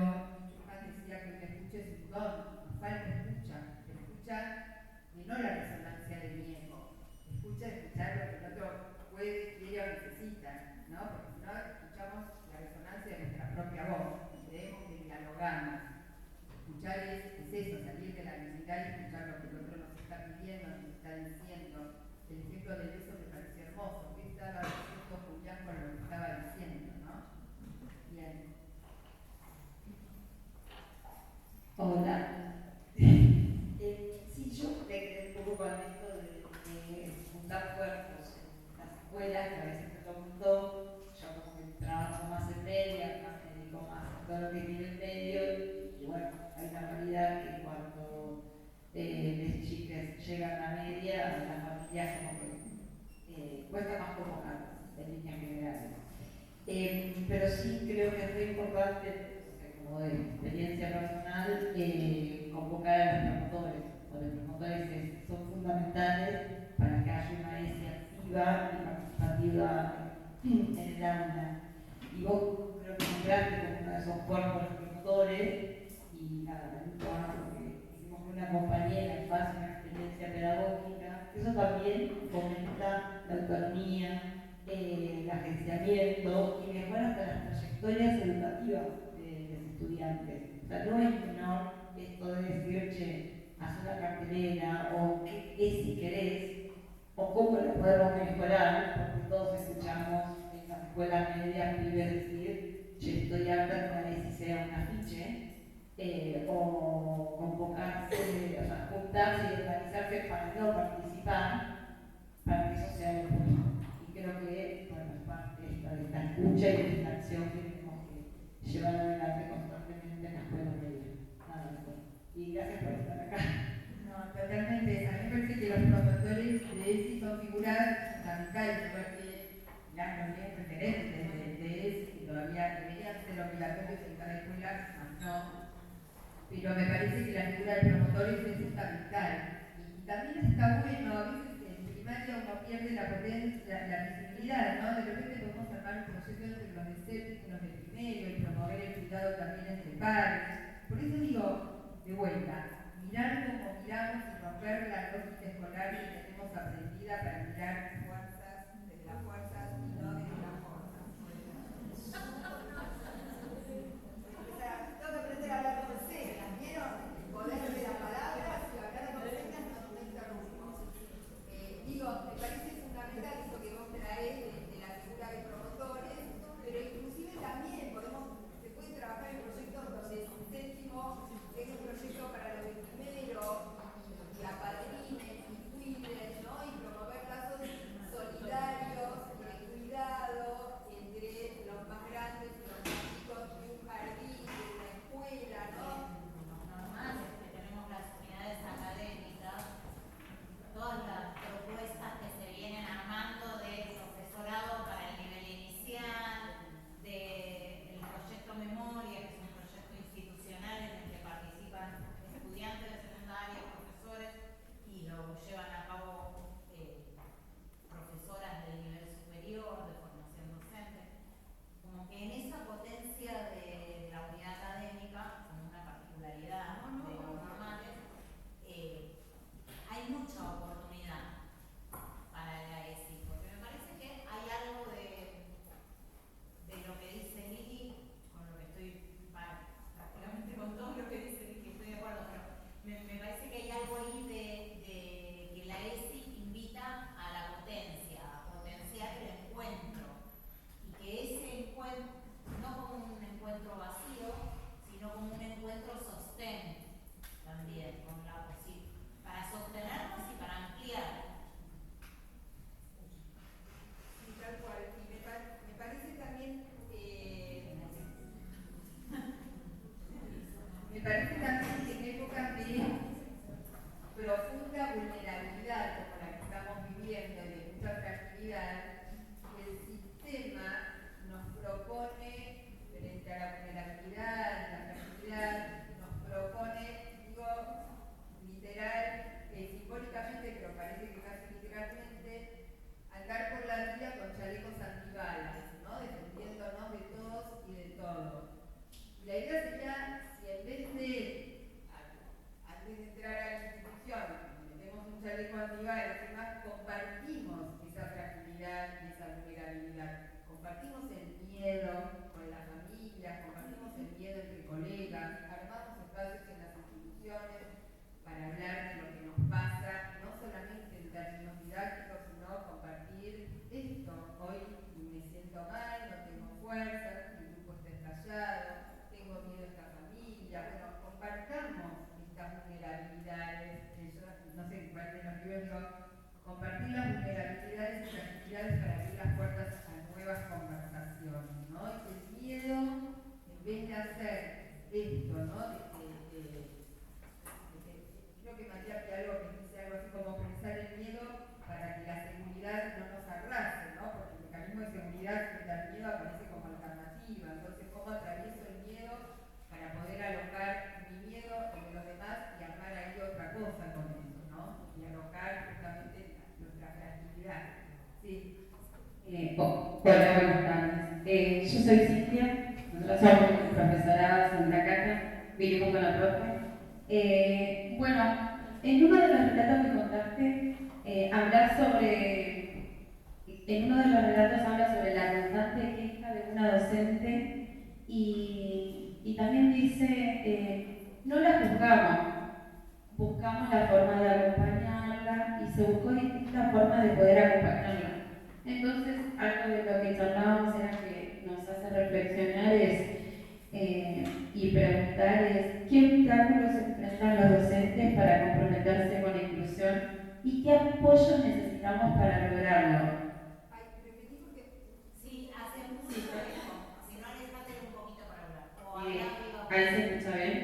Schumann decía que el escucha es un don, nos falta escucha y no la resonancia del miedo, escuchar lo que el otro puede, quiere o necesita, ¿no? Porque si no escuchamos la resonancia de nuestra propia voz y creemos que dialogamos. Escuchar es eso, salir de la necesidad y escuchar lo que el otro nos está pidiendo, nos está diciendo. El ejemplo del beso me pareció hermoso. ¿Qué estaba diciendo Julián con lo que estaba diciendo, no? Bien. Hola. Sí, yo me quedé un poco con esto de juntar cuerpos en las escuelas, que a veces me lo preguntó, yo como que trabajo más en media, más me dedico más a todo lo que tiene en medio, y bueno, hay una realidad que cuando las chicas llegan a media, las familias como que cuesta más convocarlas en líneas generales. Pero sí creo que es muy importante, como de experiencia personal, convocar a los promotores. Los promotores son fundamentales para que haya una ESI activa y participativa en el aula. Y vos creo que nombraste como uno de esos cuerpos los promotores, y nada, me gustó más porque hicimos con una compañera en base a una experiencia pedagógica. Eso también fomenta la autonomía, el agenciamiento y mejora hasta las trayectorias educativas de los estudiantes. O sea, no es menor esto de decir, che, haz una cartelera, o qué es si querés, o cómo lo podemos mejorar, porque todos escuchamos en las escuelas medias pibes decir, che, estoy harta de una vez si sea un afiche, o convocarse, o sea, juntarse y organizarse para no participar, para que eso sea después. Y creo que, bueno, es parte de esta escucha y de esta acción que tenemos que llevar adelante constantemente en la escuela media. Nada mejor. Y gracias por estar acá. No, totalmente. A mí me parece que los promotores de ESI son figuras fundamentales, igual que las reuniones referentes de ESI, que todavía deberían ser obligatorios en cada escuela, más no. Pero me parece que la figura del promotor es fundamental. Y también está bueno, a veces en primaria uno pierde la potencia, la visibilidad, ¿no? De repente podemos armar un proyecto entre los de séptimo y los de primero y promover el cuidado también entre pares. Por eso digo, de vuelta, mirar como miramos y romper la lógica escolar que tenemos aprendida para mirar fuerzas desde las fuerzas y no desde las fuerzas. O sea, tengo que aprender a hablar con señas, ¿vieron? El poder de las palabras y hablar con señas no interrumpimos. lugares y demás, compartimos esa fragilidad y esa vulnerabilidad. Compartimos el miedo con las familias, compartimos el miedo entre colegas, armamos espacios en las instituciones para hablar de lo que nos pasa, no solamente en términos didácticos, sino compartir esto. Hoy me siento mal, no tengo fuerza, mi grupo está estallado, tengo miedo a esta familia. Bueno, compartamos estas vulnerabilidades. Yo no sé, igual de los libros digo, compartir las vulnerabilidades y fragilidades para abrir las puertas a nuevas conversaciones, ¿no? Y el miedo, en vez de hacer esto, ¿no? Creo que María Pialgo que dice algo así como pensar el miedo para que la seguridad no nos arrase, ¿no? Porque el mecanismo de seguridad frente al miedo aparece como alternativa. Entonces, ¿cómo atravieso el miedo para poder alocar mi miedo en los demás y armar ahí otra cosa con eso, ¿no? Y alocar justamente nuestra fragilidad. Sí. Hola, buenas tardes. Yo soy Cintia, nosotros somos profesora Santa Cata, vinimos con la profe. Bueno, en uno de los relatos que contaste, en uno de los relatos habla sobre la constante queja de una docente y también dice, no la juzgamos, buscamos la forma de acompañarla y se buscó distintas formas de poder acompañarla. Entonces, algo de lo que charlábamos era que nos hace reflexionar y preguntar qué obstáculos enfrentan los docentes para comprometerse con la inclusión y qué apoyo necesitamos para lograrlo. Sí, hace mucho tiempo. Si no, alejate un poquito para hablar. O hablar viva. ¿Ahí se escucha bien?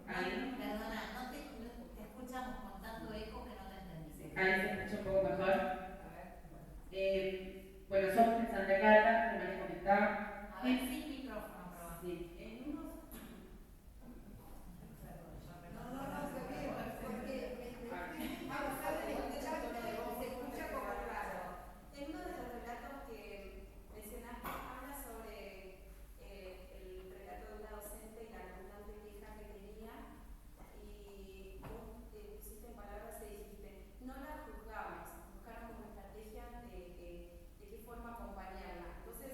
Ahí. Perdona, te escuchamos con tanto eco que no te entendí. Ahí se escucha un poco mejor. Bueno, somos de Santa Cata, como les comentaba. A ver, sin micrófono, probá. Sí. En uno de los relatos que mencionaste habla sobre el relato de una docente y la constante queja que tenía y vos pusiste en palabras y dijiste, no la juzgamos, buscaron como estrategia de qué forma acompañarla. Entonces,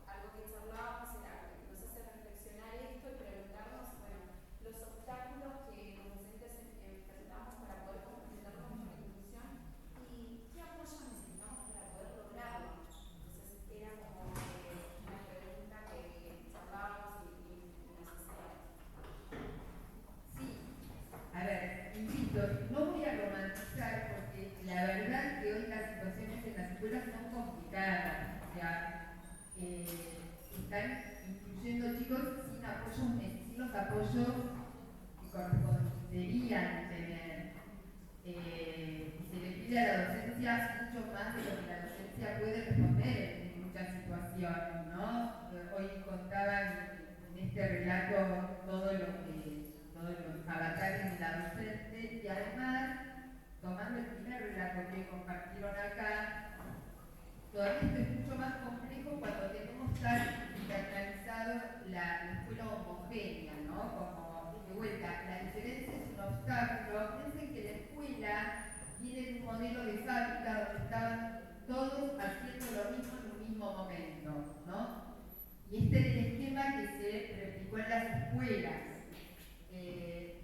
algo que charlábamos era, nos hace reflexionar esto y preguntarnos, bueno, los obstáculos que los docentes enfrentamos para poder complementarnos con la inclusión y qué apoyo necesitamos para poder lograrlo. Entonces, era como una pregunta que charlábamos y nos hacíamos. Sí, a ver, insisto, no voy a romantizar porque la verdad que hoy las situaciones en las escuelas son complicadas, o sea, están incluyendo chicos sin los apoyos que deberían tener. Y se le pide a la docencia mucho más de lo que la docencia puede responder en muchas situaciones, ¿no? Hoy contaban en este relato todos los avatares de la docente y además, tomando el primer relato que compartieron acá, todavía esto es mucho más complejo cuando tenemos tan internalizado la escuela homogénea, ¿no? Como, de vuelta, la diferencia es un obstáculo. Piensen que la escuela tiene un modelo de fábrica donde estaban todos haciendo lo mismo en un mismo momento, ¿no? Y este es el esquema que se replicó en las escuelas. Es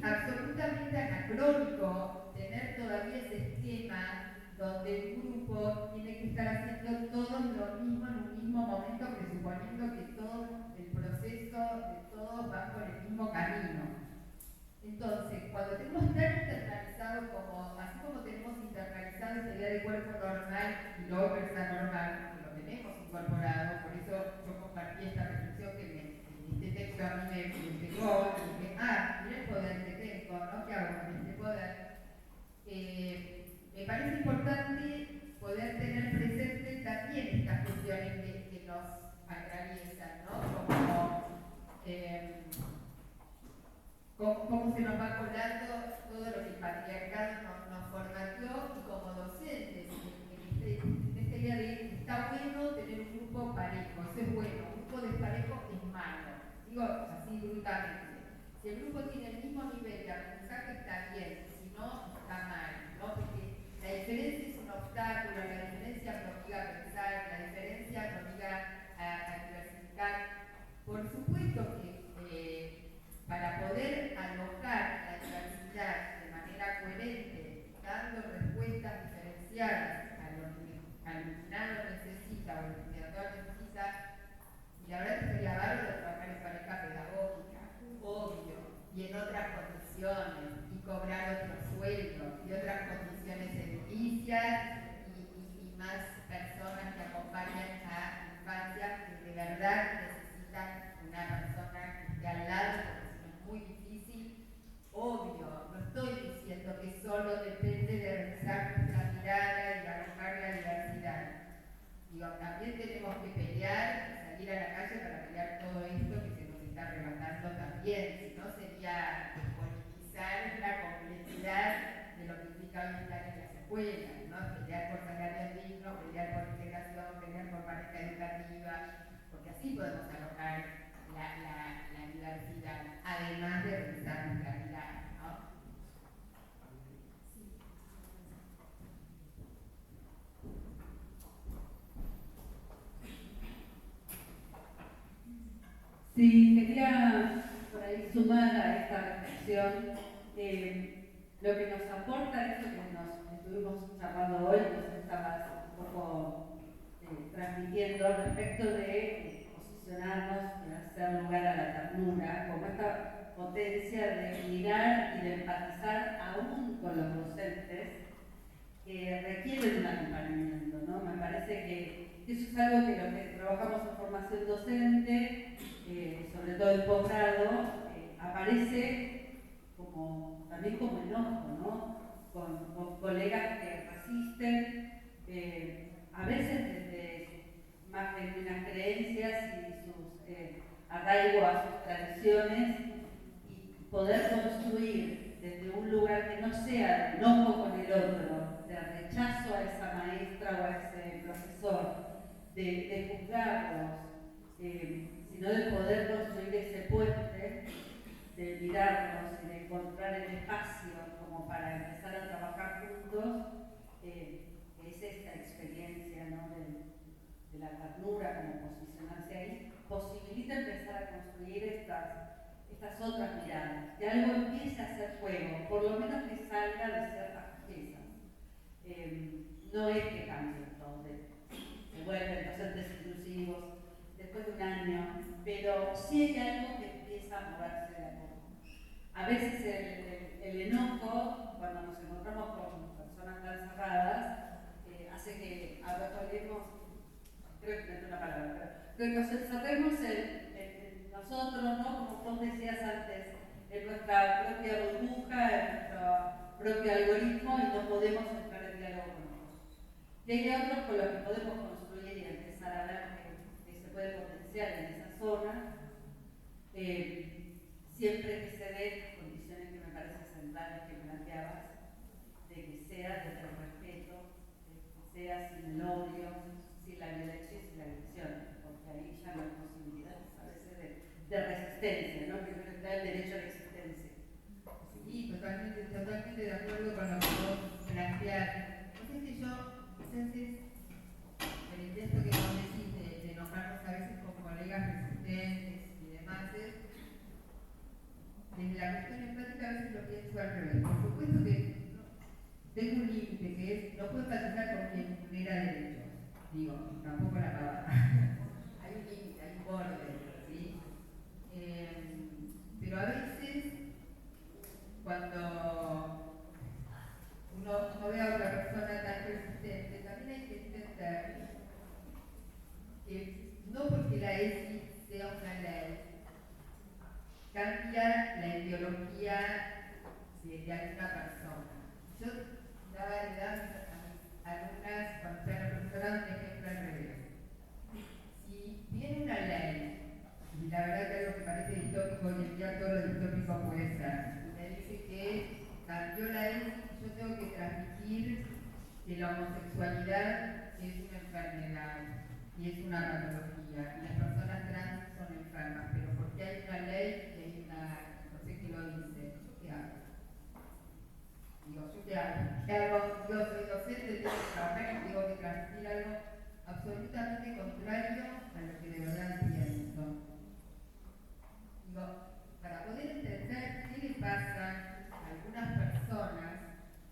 absolutamente anacrónico tener todavía ese esquema donde el grupo tiene que estar haciendo todos lo mismo en un mismo momento, presuponiendo que todo el proceso de todos va por el mismo camino. Entonces, cuando tenemos tan internalizado así como tenemos internalizado esta idea de cuerpo normal y luego persona normal, que lo tenemos incorporado, por eso yo compartí esta reflexión que este texto a mí me pegó, y dije, mira el poder que tengo, ¿no? ¿Qué hago con este poder? Me parece importante poder tener presente también estas cuestiones que nos atraviesan, ¿no? Cómo se nos va colando todo lo que el patriarcado nos formateó y como docentes, en esta idea de está bueno tener un grupo parejo, eso es bueno, un grupo desparejo es malo, digo así brutalmente. Si el grupo tiene el mismo nivel de aprendizaje está bien, o el investigador necesita, y la verdad que sería bárbaro trabajar en pareja pedagógica, obvio, y en otras condiciones, y cobrar otro sueldo, y otras condiciones edilicias, y más personas que acompañan a infancias que de verdad necesitan una persona que esté al lado, porque si no es muy difícil. Obvio, no estoy diciendo que solo depende de revisar nuestra mirada y arrojar la diversidad. Digo, también tenemos que pelear y salir a la calle para pelear todo esto que se nos está arrebatando también, si no sería despolitizar la complejidad de lo que implica hoy estar en las escuelas, ¿no? Pelear por salarios dignos, pelear por integración, pelear por pareja educativa, porque así podemos alojar la diversidad, además de revisar nuestra mirada, ¿no? Sí, quería por ahí sumar a esta reflexión lo que nos aporta esto que nos estuvimos charlando hoy, nos estabas un poco transmitiendo respecto de posicionarnos y hacer lugar a la ternura, como esta potencia de mirar y de empatizar aún con los docentes que requieren un acompañamiento, ¿no? Me parece que eso es algo que los que trabajamos en formación docente, sobre todo en posgrado, aparece también como enojo, ¿no? Con colegas que resisten, a veces desde más genuinas creencias y sus arraigo a sus tradiciones, y poder construir desde un lugar que no sea de enojo con el otro, de rechazo a esa maestra o a ese profesor, de juzgarlos, sino de poder construir ese puente, de mirarnos y de encontrar el espacio como para empezar a trabajar juntos, es esta experiencia, ¿no? de la ternura, como posicionarse ahí, posibilita empezar a construir estas otras miradas, que algo empiece a hacer juego, por lo menos que salga de ciertas fijezas. No es que cambien todo, se vuelven docentes inclusivos después de un año, pero sí hay algo que empieza a moverse de a poco. A veces el enojo, cuando nos encontramos con personas tan cerradas, hace que hablemos, creo que no es una palabra, pero que nos encerremos en nosotros, ¿no? Como vos decías antes, en nuestra propia burbuja, en nuestro propio algoritmo, y no podemos entrar en diálogo con otros. Y hay otros con los que podemos construir y empezar a ver que se puede potenciar en esa zona, siempre que se den condiciones que me parecen centrales que planteabas, de que sea desde el respeto, de que sea sin el odio, sin la violencia y sin la agresión, porque ahí ya no hay posibilidades a veces de resistencia, ¿no? Que no está el derecho a la existencia. Sí, totalmente de acuerdo con lo que vos planteás. Pues es que yo, entonces, el intento que vos decís de enojarnos a veces con colegas resistentes y demás, desde la cuestión empática a veces lo pienso al revés. Por supuesto que tengo un límite que es, no puedo empatizar con quien vulnera derechos. Digo, tampoco la pavada. Hay un límite, hay un borde, ¿sí? Pero a veces, cuando uno ve a otra persona tan resistente, también hay que entender que no porque la ESI sea una ley, cambia la ideología de alguna persona. Yo daba a mis alumnas, cuando estaba profesora, un ejemplo al revés. Si viene una ley, y la verdad que algo que parece distópico, hoy en día todo lo distópico puede ser, y me dice que cambió la ley, yo tengo que transmitir que la homosexualidad es una enfermedad y es una patología, y las personas trans son enfermas, pero porque hay una ley y hay una, no sé qué lo dice, ¿yo qué hago? Digo, ¿yo qué hago? ¿Qué hago? Yo soy docente, tengo que trabajar y tengo que transmitir algo absolutamente contrario a lo que de verdad pienso. Digo, para poder entender qué le pasa a algunas personas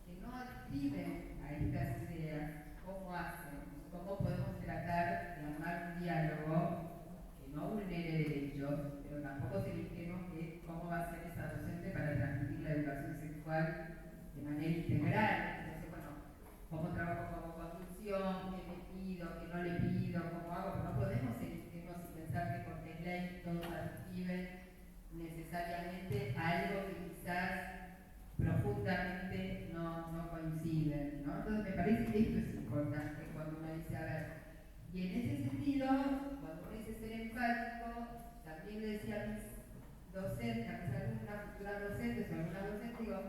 que no adquieren a estas ideas, cómo hacen, cómo podemos tratar de claramente no coinciden, ¿no? Entonces me parece que esto es importante cuando uno dice, a ver, y en ese sentido, cuando uno dice ser empático, también le decía a mis docentes, a mis alumnas, futuras docentes o alguna docente, digo,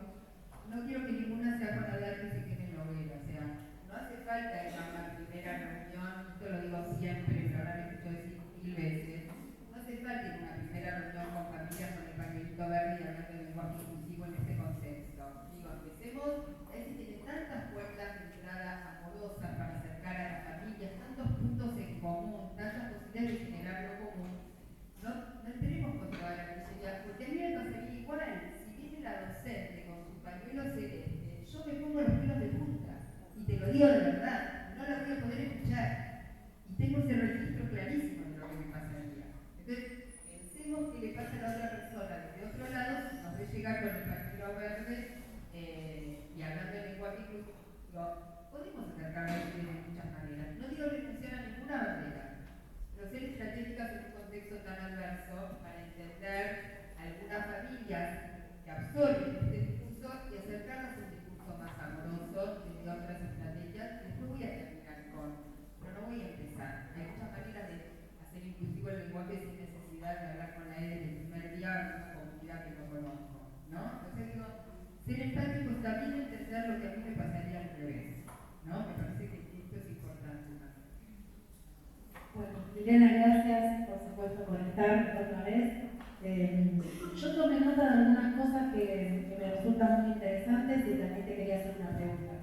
no quiero que ninguna sea con hablar que se quede en la hoguera, o sea, no hace falta ir a una primera reunión, esto lo digo siempre, pero ahora me escucho decir 1000 veces, no hace falta ir a una primera reunión con familias con el pañuelito verde y hablando de lenguaje inclusivo en este contexto. Digo, empecemos, es que tiene tantas puertas de entrada amorosas para acercar a las familias, tantos puntos en común, tantas posibilidades de generar lo común. No esperemos con toda la posibilidad, porque a mí me pasaría igual, si viene la docente con su pañuelo celeste, yo me pongo los pelos de punta, y te lo digo de verdad, no la voy a poder escuchar, y tengo ese registro clarísimo de lo que me pasaría. Entonces, pensemos que le pasa a la otra persona desde otro lado, si nos ve llegar con el pañuelo verde, y hablando de lenguaje inclusivo, podemos acercarnos de muchas maneras. No digo renunciar a ninguna bandera, pero ser estratégicas en un contexto tan adverso para entender algunas familias que absorben este discurso y acercarnos a un discurso más amoroso desde otras estrategias. Después voy a terminar pero no voy a empezar. Hay muchas maneras de hacer inclusivo el lenguaje sin necesidad de hablar con la E desde el primer día en una comunidad que no conozco, ¿no? Entonces digo, ser empáticos también entender lo que a mí me pasaría al revés, ¿no? Me parece que esto es importante también. Bueno, Liliana, gracias por supuesto por estar otra vez. Yo tomé nota de algunas cosas que me resultan muy interesantes y también te quería hacer una pregunta.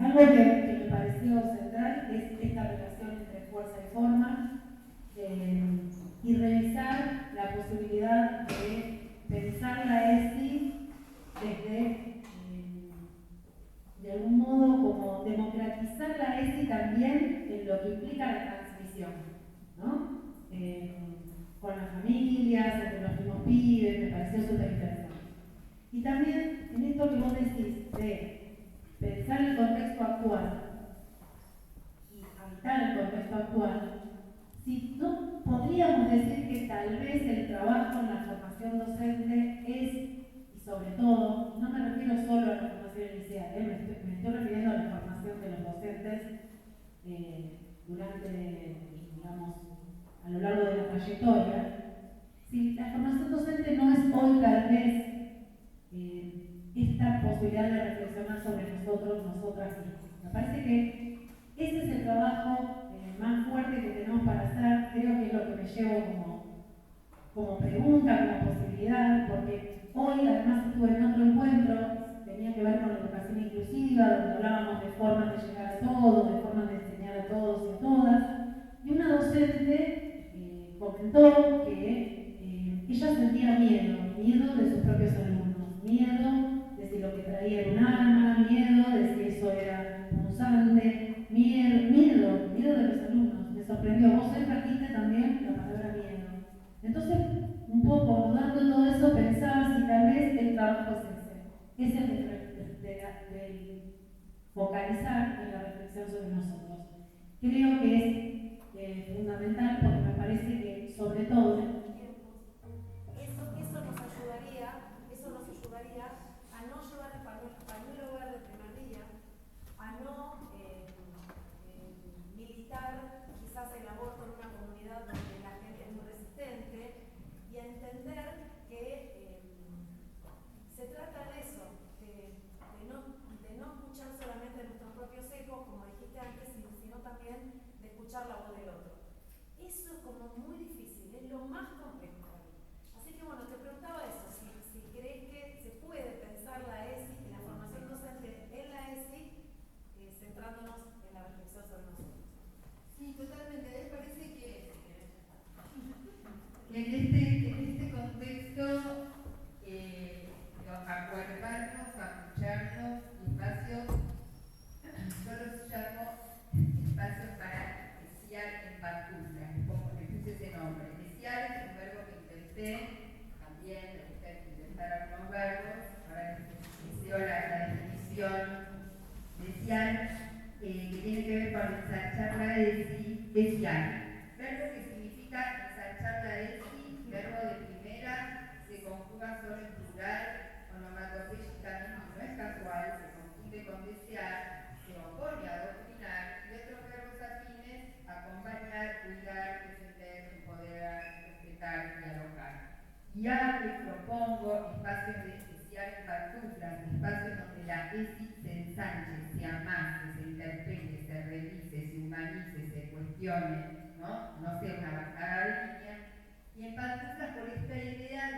Algo que me pareció central es esta relación entre fuerza y forma y revisar la posibilidad de pensar la ESI desde, de algún modo, como democratizar la ESI también en lo que implica la transmisión, ¿no? Con las familias, entre los mismos pibes, me pareció súper interesante. Y también en esto que vos decís de pensar el contexto actual y habitar el contexto actual, si no podríamos decir que tal vez el trabajo en la formación docente es, y sobre todo, no me refiero solo a la formación inicial, me estoy refiriendo a la formación de los docentes durante, digamos, a lo largo de la trayectoria. Si la formación docente no es hoy tal vez esta posibilidad de reflexionar sobre nosotros, nosotras mismas. Me parece que ese es el trabajo más fuerte que tenemos para hacer, creo que es lo que me llevo como pregunta, como posibilidad, porque hoy además estuve en otro encuentro, tenía que ver con la educación inclusiva, donde hablábamos de formas de llegar a todos, de formas de enseñar a todos y a todas, y una docente comentó que ella sentía miedo de sus propios alumnos, miedo de si lo que traía era un arma, miedo de si eso era punzante, miedo de los alumnos. Me sorprendió, vos hoy trajiste también la palabra miedo. Entonces, un poco dando todo eso, pensaba si tal vez el trabajo es ese de focalizar en la reflexión sobre nosotros. Creo que es fundamental porque me parece que, sobre todo, Eso nos ayudaría a no llevar el pañuelo verde el primer día, a no militar quizás el aborto en una comunidad donde la gente es muy resistente y a entender que se trata de eso, de no escuchar solamente nuestros propios ecos, como dijiste antes, sino también de escuchar la voz del otro. Eso es como muy difícil, es lo más complejo. Así que bueno, te preguntaba eso, si crees que se puede pensar la ESI y la formación docente en la ESI, centrándonos en la reflexión sobre nosotros. Sí, totalmente. A mí me parece que en este contexto acuerdarnos, escucharnos, espacios, yo los llamo espacios para desear en pantuflas, como le puse ese nombre. Desear es un verbo que intenté, también me gusta intentar algunos verbos, ahora deseo la definición. Desear que tiene que ver con ensanchar la ESI, desear. Verbo que significa ensanchar la ESI, verbo de primera, se conjuga solo en plural, onomatopeya ella también, no es casual, se confunde con desear, se opone a adoctrinar, y otros verbos afines, acompañar, cuidar, defender, empoderar, respetar, dialogar. Y abro y propongo espacios de especial pantuflas, espacios donde la ESI se ensanche, se amase, se interpele, se revise, se humanice, se cuestione, ¿no? No sea una bajada de línea. Y en pantuflas por esta idea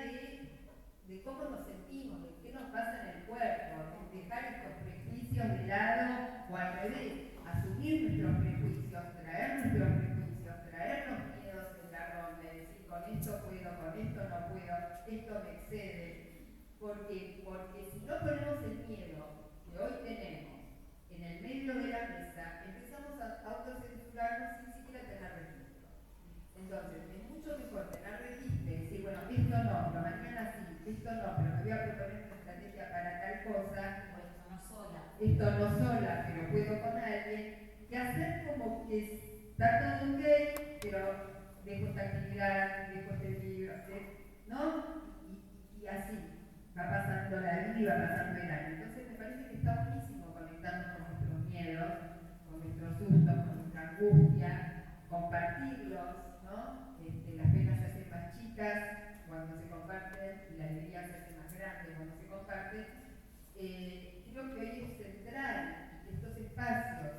de cómo nos sentimos, de qué nos pasa en el cuerpo, de dejar estos prejuicios de lado o al revés, asumir nuestros prejuicios, traer nuestros prejuicios, traer los miedos en la ronda, y decir con esto puedo, con esto no puedo, esto me excede, porque si no ponemos el miedo que hoy tenemos en el medio de la mesa, empezamos a autocensurarnos sin siquiera tener registro. Entonces, es mucho mejor tener registro y decir, bueno, esto no, pero mañana sí, esto no, pero me voy a proponer una estrategia para tal cosa, esto no sola, pero puedo con alguien, que hacer como que está todo ok, pero dejo esta actividad, dejo este libro, ¿no? Y así va pasando la vida y va pasando el año. Entonces me parece que está buenísimo conectarnos con nuestros miedos, con nuestros sustos, con nuestra angustia, compartirlos, ¿no? Las penas se hacen más chicas cuando se comparten y la alegría se hace más grande cuando se comparte. Creo que hoy es central estos espacios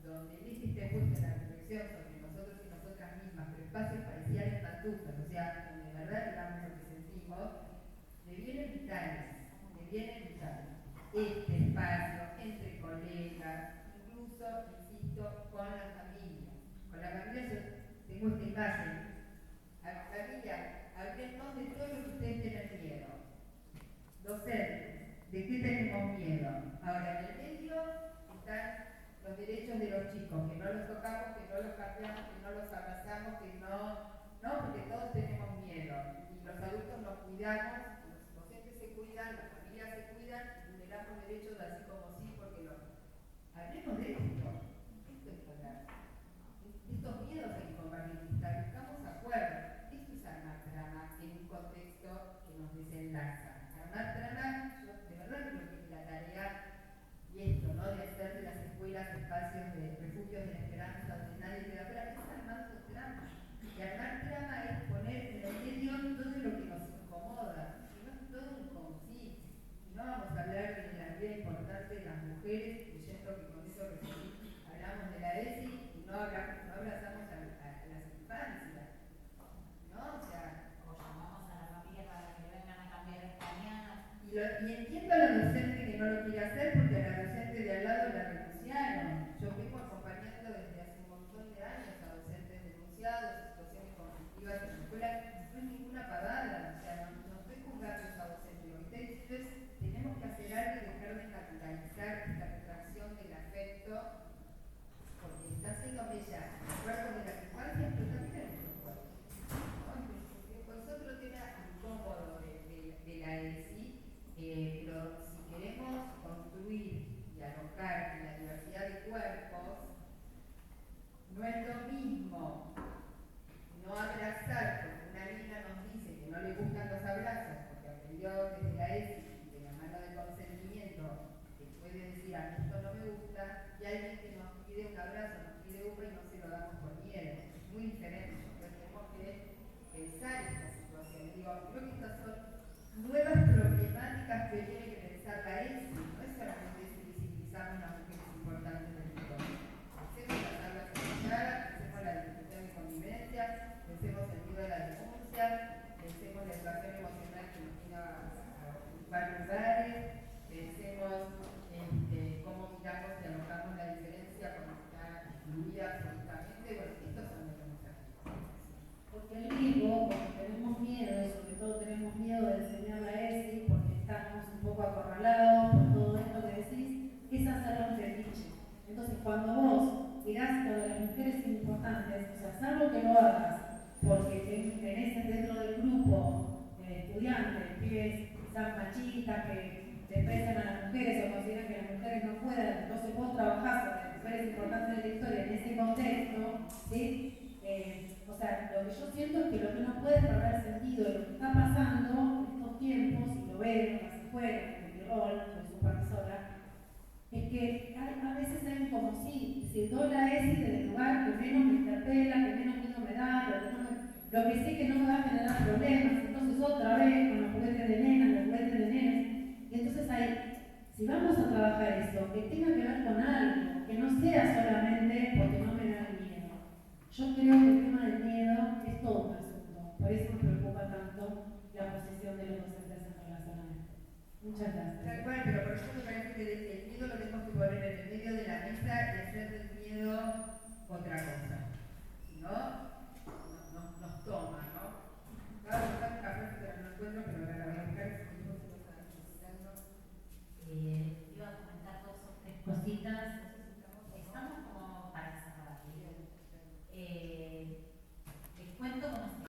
donde el eje esté puesto en la reflexión sobre nosotros y nosotras mismas, pero espacios pareciales en pantuflas, o sea, donde de verdad digamos lo que sentimos, devienen vitales. Este espacio entre colegas, incluso, insisto, con la familia. Con la familia yo tengo esta imagen. Familia, hablemos de todo lo que ustedes tienen miedo. Docentes, ¿de qué tenemos miedo? Ahora, en el medio están los derechos de los chicos, que no los tocamos, que no los cambiamos, que no los abrazamos, que no, porque todos tenemos miedo. Y los adultos nos cuidamos, los docentes se cuidan, las familias se cuidan, y vulneramos derechos así como sí, porque lo. Hablemos de esto. Esto es hablar. Estos miedos hay que combatir, establezcamos acuerdos. Esto es armar trama en un contexto que nos desenlaza. Armar trama, yo de verdad creo que es la tarea, y esto, ¿no? De hacer de las escuelas espacios de refugios de la esperanza donde nadie queda afuera, es armando trama. Y armar trama es poner en el medio todo lo que nos incomoda, si no es todo un conflicto. Y no vamos a hablar de la vida importante de las mujeres, creyendo que con eso hablamos de la ESI y no abrazamos a las infancias, ¿no? O sea, o llamamos a la familia para que vengan a cambiar el pañal. Y entiendo a la docente que no lo quiere hacer porque a la docente de al lado la denunciaron. Yo vengo acompañando desde hace un montón de años a docentes denunciados, situaciones conflictivas en la escuela. No es ninguna pavada, o sea, no estoy juzgando a esa docente. Lo que estoy diciendo es tenemos que hacer algo y dejar de naturalizar esta retracción del afecto, porque está haciendo mella en los cuerpos de las infancias, pero también en nuestros cuerpos. Pues otro tema incómodo de la ESI, pero si queremos construir y alojar la diversidad de cuerpos, no es lo mismo no abrazar, porque una niña nos dice que no le gustan los abrazos, porque aprendió desde la ESI, de la mano del consentimiento, que puede decir a mí esto no me gusta, y alguien que nos pide un abrazo, nos pide uno y no se lo damos por miedo. Es muy diferente, entonces tenemos que pensar esta situación. Digo, creo que estas son nuevas problemáticas que tiene que pensar la ESI, no es solamente si visibilizamos las mujeres importantes del mundo. Pensemos las aulas escolares, pensemos la discusión de convivencia, pensemos el miedo a la denuncia, pensemos la educación emocional que nos tiene a ocupar lugares, pensemos cómo miramos y alojamos la diferencia cuando está excluida absolutamente. Bueno, estos son los mensajes. Porque el riesgo, cuando tenemos miedo, y sobre todo tenemos miedo de enseñar la ESI, porque estamos un poco acorralados por todo esto que decís, es hacerlo un fetiche. Entonces, cuando vos dirás lo de las mujeres importantes, o sea, salvo que lo hagas porque tenés dentro del grupo estudiantes, pibes quizás machistas que desprecian a las mujeres o consideran que las mujeres no puedan, entonces vos trabajás con las mujeres importantes de la historia en ese contexto, ¿sí? O sea, lo que yo siento es que lo que no puede perder sentido, lo que está pasando en estos tiempos, y lo veo en las escuelas, en rol, soy supervisora, es que a veces hay como si doy la ESI del lugar que menos me interpela, que menos miedo me da, lo que sé que no me va a generar problemas, entonces otra vez con los juguetes de nena, los juguetes de nenes, y entonces si vamos a trabajar eso, que tenga que ver con algo, que no sea solamente porque no me da miedo. Yo creo que el tema del miedo es todo un asunto, por eso me preocupa tanto la posición de los docentes en relación a esto. Muchas gracias. Tal cual, pero por eso me parece que el miedo lo tenemos que poner en el medio de la mesa y hacer del miedo otra cosa. Si no, nos toma, ¿no? Estaba buscando una frase que no encuentro, pero ahora la voy a buscar. Iba a comentar dos o tres cositas.